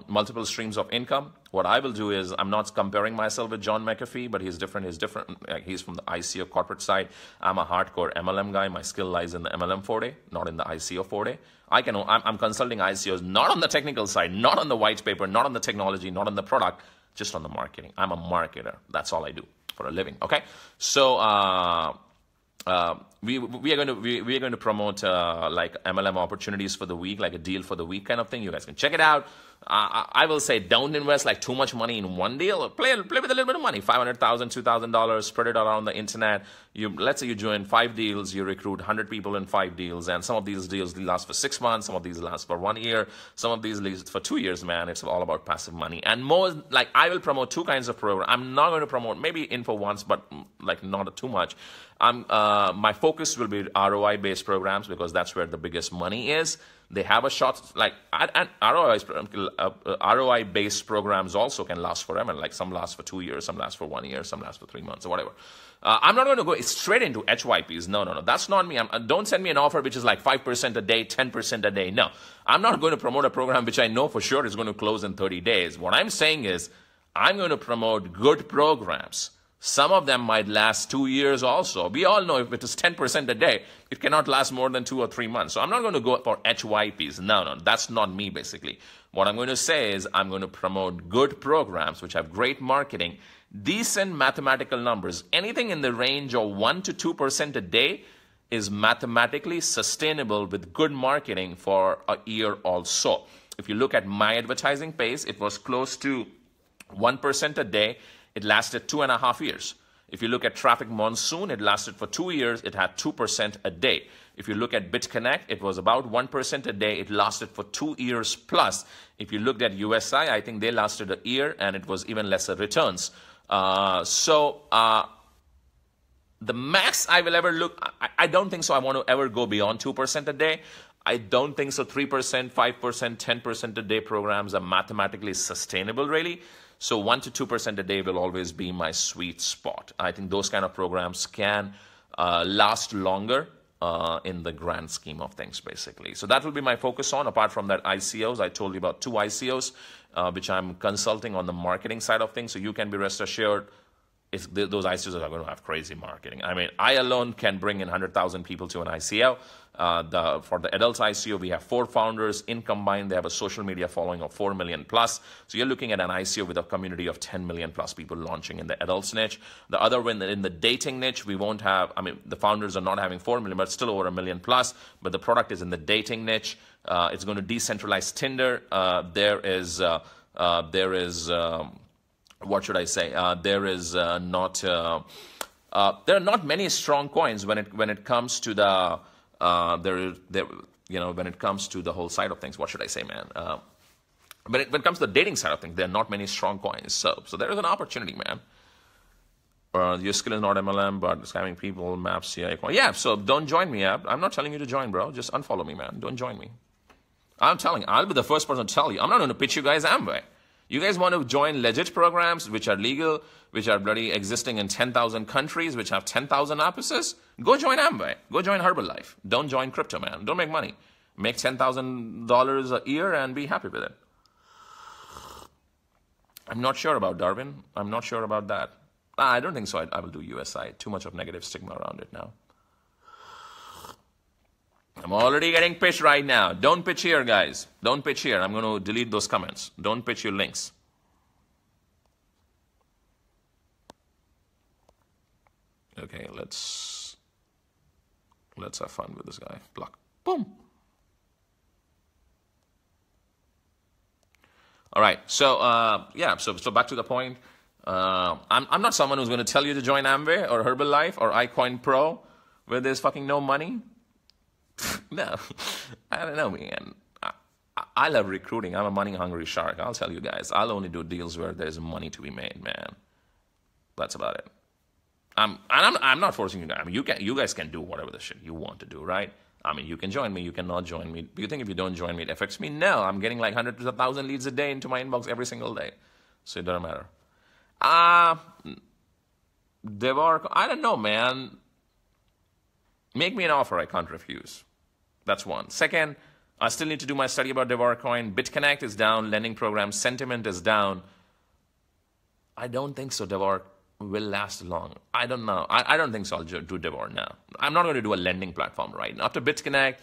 multiple streams of income. What I will do is I'm not comparing myself with John McAfee, but he's different. He's different. Like, he's from the ICO corporate side. I'm a hardcore MLM guy. My skill lies in the MLM forte, not in the ICO forte. I'm consulting ICOs not on the technical side, not on the white paper, not on the technology, not on the product, just on the marketing. I'm a marketer. That's all I do for a living. Okay, so we are going to promote like MLM opportunities for the week, like a deal for the week kind of thing. You guys can check it out. I will say don't invest like too much money in one deal. Play with a little bit of money, $500,000, $2,000, spread it around the internet. Let's say you join 5 deals, you recruit 100 people in 5 deals, and some of these deals last for 6 months, some of these last for 1 year, some of these last for 2 years. Man, it's all about passive money. And more like I will promote 2 kinds of programs. I'm not going to promote maybe info once, but like not too much. My focus will be ROI based programs because that's where the biggest money is. They have a shot, like, and ROI based programs also can last forever. Like some last for 2 years, some last for 1 year, some last for 3 months or whatever. I'm not going to go straight into HYPs. No. That's not me. Don't send me an offer which is like 5% a day, 10% a day. No, I'm not going to promote a program which I know for sure is going to close in 30 days. What I'm saying is I'm going to promote good programs. Some of them might last 2 years also. We all know if it is 10% a day, it cannot last more than 2 or 3 months. So I'm not going to go for HYPs. No, that's not me basically. What I'm going to say is I'm going to promote good programs which have great marketing, decent mathematical numbers. Anything in the range of 1 to 2% a day is mathematically sustainable with good marketing for a year also. If you look at my advertising pace, it was close to 1% a day. It lasted 2.5 years. If you look at Traffic Monsoon, it lasted for 2 years. It had 2% a day. If you look at BitConnect, it was about 1% a day. It lasted for 2 years plus. If you looked at USI, I think they lasted a year and it was even lesser returns. The max I will ever look, I don't think so. I want to ever go beyond 2% a day. I don't think so. 3%, 5%, 10% a day programs are mathematically sustainable, really. So 1 to 2% a day will always be my sweet spot. I think those kind of programs can last longer in the grand scheme of things, basically. So that will be my focus on. Apart from that, ICOs, I told you about 2 ICOs, which I'm consulting on the marketing side of things. So you can be rest assured those ICOs are going to have crazy marketing. I mean, I alone can bring in 100,000 people to an ICO. For the adults ICO, we have 4 founders. In combined, they have a social media following of 4 million plus. So you're looking at an ICO with a community of 10 million plus people launching in the adults niche. The other one, in the dating niche, we won't have, I mean, the founders are not having 4 million, but still over 1 million plus. But the product is in the dating niche. It's going to decentralize Tinder. What should I say? There are not many strong coins when it comes to the when it comes to the whole side of things. What should I say, man? When it comes to the dating side of things, there are not many strong coins. So there is an opportunity, man. Your skill is not MLM, but scamming people, maps, yeah. So don't join me, Ab. I'm not telling you to join, bro. Just unfollow me, man. Don't join me. I'll be the first person to tell you. I'm not going to pitch you guys Amway. You guys want to join legit programs which are legal, which are bloody existing in 10,000 countries, which have 10,000 offices? Go join Amway. Go join Herbalife. Don't join crypto, man. Don't make money. Make $10,000 a year and be happy with it. I'm not sure about Darwin. I'm not sure about that. I don't think so. I will do USI. Too much of negative stigma around it now. I'm already getting pitched right now. Don't pitch here, guys. Don't pitch here. I'm going to delete those comments. Don't pitch your links. Okay, let's have fun with this guy. Block. Boom. All right. So, so back to the point. I'm not someone who's going to tell you to join Amway or Herbalife or iCoin Pro where there's fucking no money. No, I don't know, man. I love recruiting. I'm a money-hungry shark. I'll tell you guys. I'll only do deals where there's money to be made, man. That's about it. I'm not forcing you guys. I mean, you guys can do whatever the shit you want to do, right? I mean, you can join me. You cannot join me. Do you think if you don't join me, it affects me? No, I'm getting like 100 to 1,000 leads a day into my inbox every single day. So it doesn't matter. Devar, I don't know, man. Make me an offer I can't refuse. That's one. Second, I still need to do my study about Devar Coin. BitConnect is down. Lending program sentiment is down. I don't think so Devar will last long. I don't know. I don't think so I'll do Devar now. I'm not going to do a lending platform right now. After BitConnect,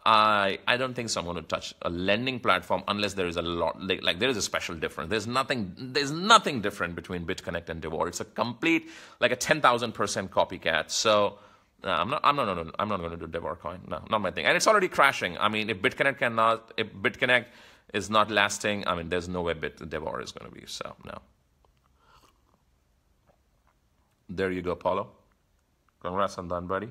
I don't think so I'm going to touch a lending platform unless there is a lot, like there is a special difference. There's nothing different between BitConnect and Devar. It's a complete, like a 10,000% copycat. So I'm not going to do Devar Coin. No, not my thing. And it's already crashing. I mean, if BitConnect is not lasting, I mean, there's no way Devar is going to be. So no. There you go, Paulo. Congrats on that, buddy.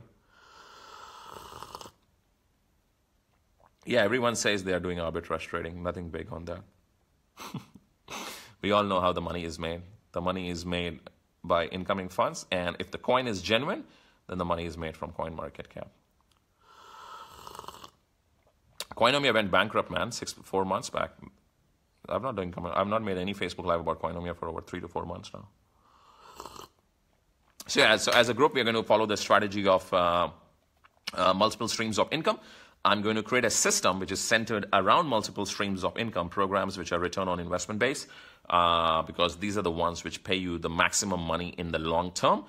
Yeah, everyone says they are doing arbitrage trading. Nothing big on that. We all know how the money is made. The money is made by incoming funds, and if the coin is genuine, then the money is made from CoinMarketCap. Coinomia went bankrupt, man, 4 months back. I've not made any Facebook Live about Coinomia for over 3 to 4 months now. So yeah, so as a group, we're going to follow the strategy of multiple streams of income. I'm going to create a system which is centered around multiple streams of income, programs which are return on investment based, because these are the ones which pay you the maximum money in the long term.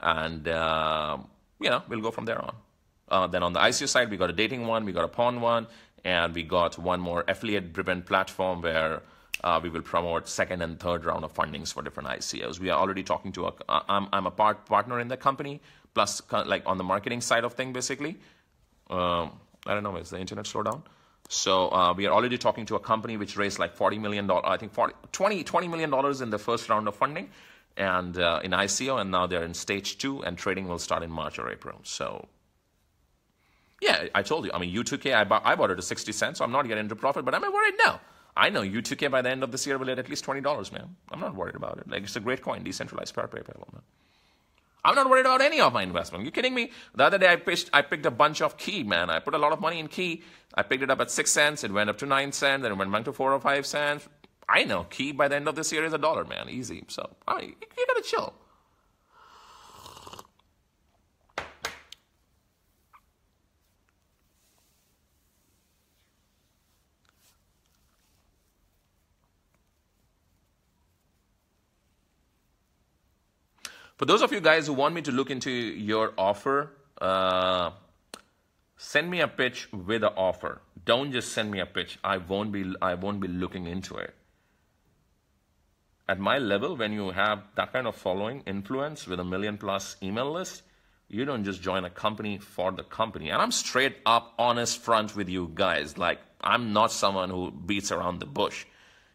And, we'll go from there on. Then on the ICO side, we got a dating one, we got a pawn one, and we got one more affiliate-driven platform where we will promote second and third round of fundings for different ICOs. We are already talking to I'm a partner in the company, plus like on the marketing side of things, basically. I don't know, is the internet slow down? So we are already talking to a company which raised like $40 million, I think $20 million in the first round of funding, and in ICO, and now they're in stage 2, and trading will start in March or April. So yeah, I told you, I mean, U2K, I bought it at 60 cents, so I'm not getting into profit, but I'm not worried now. I know U2K by the end of this year will at least $20, man. I'm not worried about it. Like, it's a great coin, decentralized PayPal, man. I'm not worried about any of my investment. You kidding me? The other day I picked a bunch of Key, man. I put a lot of money in Key. I picked it up at 6 cents. It went up to 9 cents. Then it went back to 4 or 5 cents. I know Key by the end of this year is $1, man. Easy. So I mean, you gotta chill. For those of you guys who want me to look into your offer, send me a pitch with an offer. Don't just send me a pitch. I won't be looking into it. At my level, when you have that kind of following, influence with a 1 million+ email list, you don't just join a company for the company. And I'm straight up honest front with you guys. Like, I'm not someone who beats around the bush.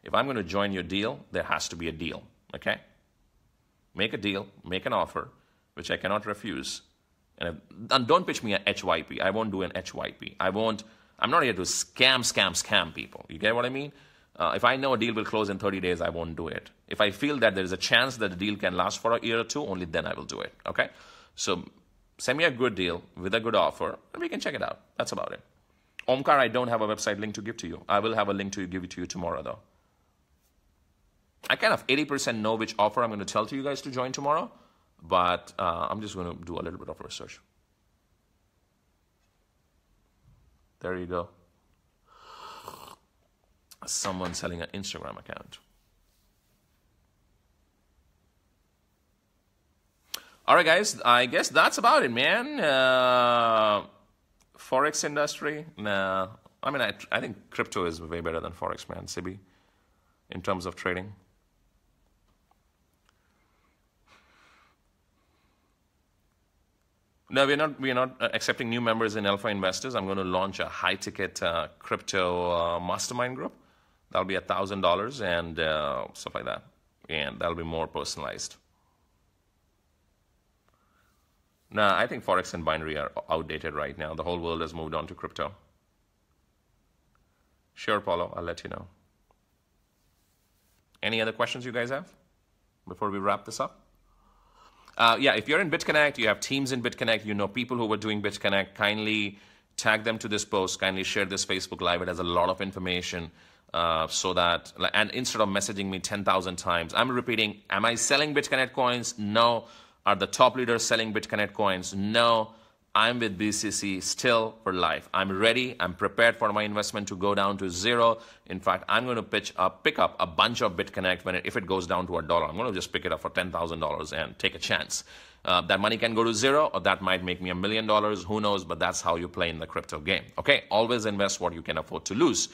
If I'm going to join your deal, there has to be a deal, okay? Make a deal, make an offer, which I cannot refuse. And don't pitch me a HYP. I won't do an HYP. I'm not here to scam people. You get what I mean? If I know a deal will close in 30 days, I won't do it. If I feel that there is a chance that the deal can last for a year or two, only then I will do it, okay? So send me a good deal with a good offer, and we can check it out. That's about it. Omkar, I don't have a website link to give to you. I will have a link to give it to you tomorrow, though. I kind of 80% know which offer I'm going to tell to you guys to join tomorrow, but I'm just going to do a little bit of research. There you go. Someone selling an Instagram account. All right, guys, I guess that's about it, man. Forex industry? Nah. I mean, I think crypto is way better than Forex, man, Sibi, in terms of trading. No, we're not accepting new members in Alpha Investors. I'm going to launch a high-ticket crypto mastermind group. That'll be $1,000 and stuff like that. and that'll be more personalized. Nah, I think Forex and binary are outdated right now. The whole world has moved on to crypto. Sure, Paulo, I'll let you know. Any other questions you guys have before we wrap this up? Yeah, if you're in BitConnect, you have teams in BitConnect, you know people who were doing BitConnect, kindly tag them to this post, kindly share this Facebook Live. It has a lot of information so that, and instead of messaging me 10,000 times, I'm repeating, am I selling BitConnect coins? No. Are the top leaders selling BitConnect coins? No. I'm with BCC still for life. I'm ready. I'm prepared for my investment to go down to zero. In fact, I'm going to pick up a bunch of BitConnect if it goes down to $1. I'm going to just pick it up for $10,000 and take a chance. That money can go to zero, or that might make me $1 million. Who knows? But that's how you play in the crypto game. Okay? Always invest what you can afford to lose.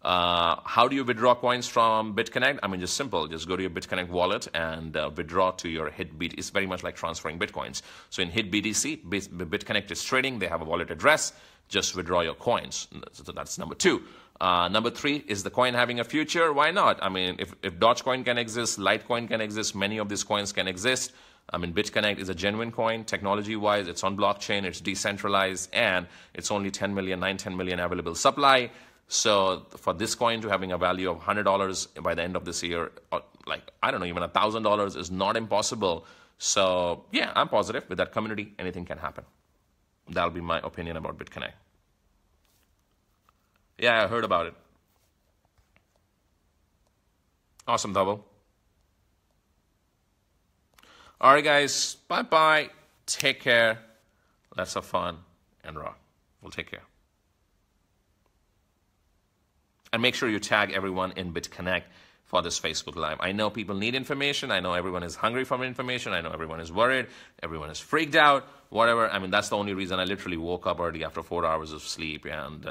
How do you withdraw coins from BitConnect? I mean, just simple. Just go to your BitConnect wallet and withdraw to your HitBTC. It's very much like transferring Bitcoins. So in HitBTC, BitConnect is trading. They have a wallet address. Just withdraw your coins. So that's number 2. Number 3, is the coin having a future? Why not? I mean, if Dogecoin can exist, Litecoin can exist, many of these coins can exist. I mean, BitConnect is a genuine coin. Technology-wise, it's on blockchain, it's decentralized, and it's only 10 million available supply. So for this coin to having a value of $100 by the end of this year, or like, I don't know, even $1,000 is not impossible. So yeah, I'm positive with that community, anything can happen. That'll be my opinion about BitConnect. Yeah, I heard about it. Awesome, Double. All right, guys. Bye-bye. Take care. Let's have fun and rock. We'll take care. And make sure you tag everyone in BitConnect for this Facebook Live. I know people need information. I know everyone is hungry for information. I know everyone is worried. Everyone is freaked out. Whatever. I mean, that's the only reason I literally woke up early after 4 hours of sleep. And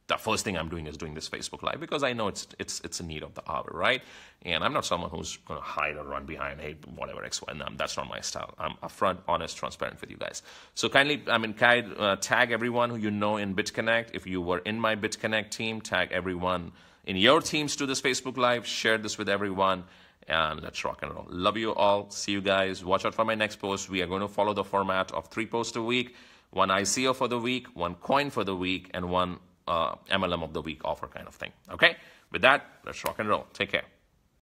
the first thing I'm doing is doing this Facebook Live because I know it's a need of the hour, right? And I'm not someone who's going to hide or run behind, hey, whatever, X, Y, and that's not my style. I'm upfront, honest, transparent with you guys. So kindly, tag everyone who you know in BitConnect. If you were in my BitConnect team, tag everyone in your teams to this Facebook Live. Share this with everyone, and let's rock and roll. Love you all. See you guys. Watch out for my next post. We are going to follow the format of 3 posts a week, 1 ICO for the week, 1 coin for the week, and 1 MLM of the week offer kind of thing. Okay? With that, let's rock and roll. Take care.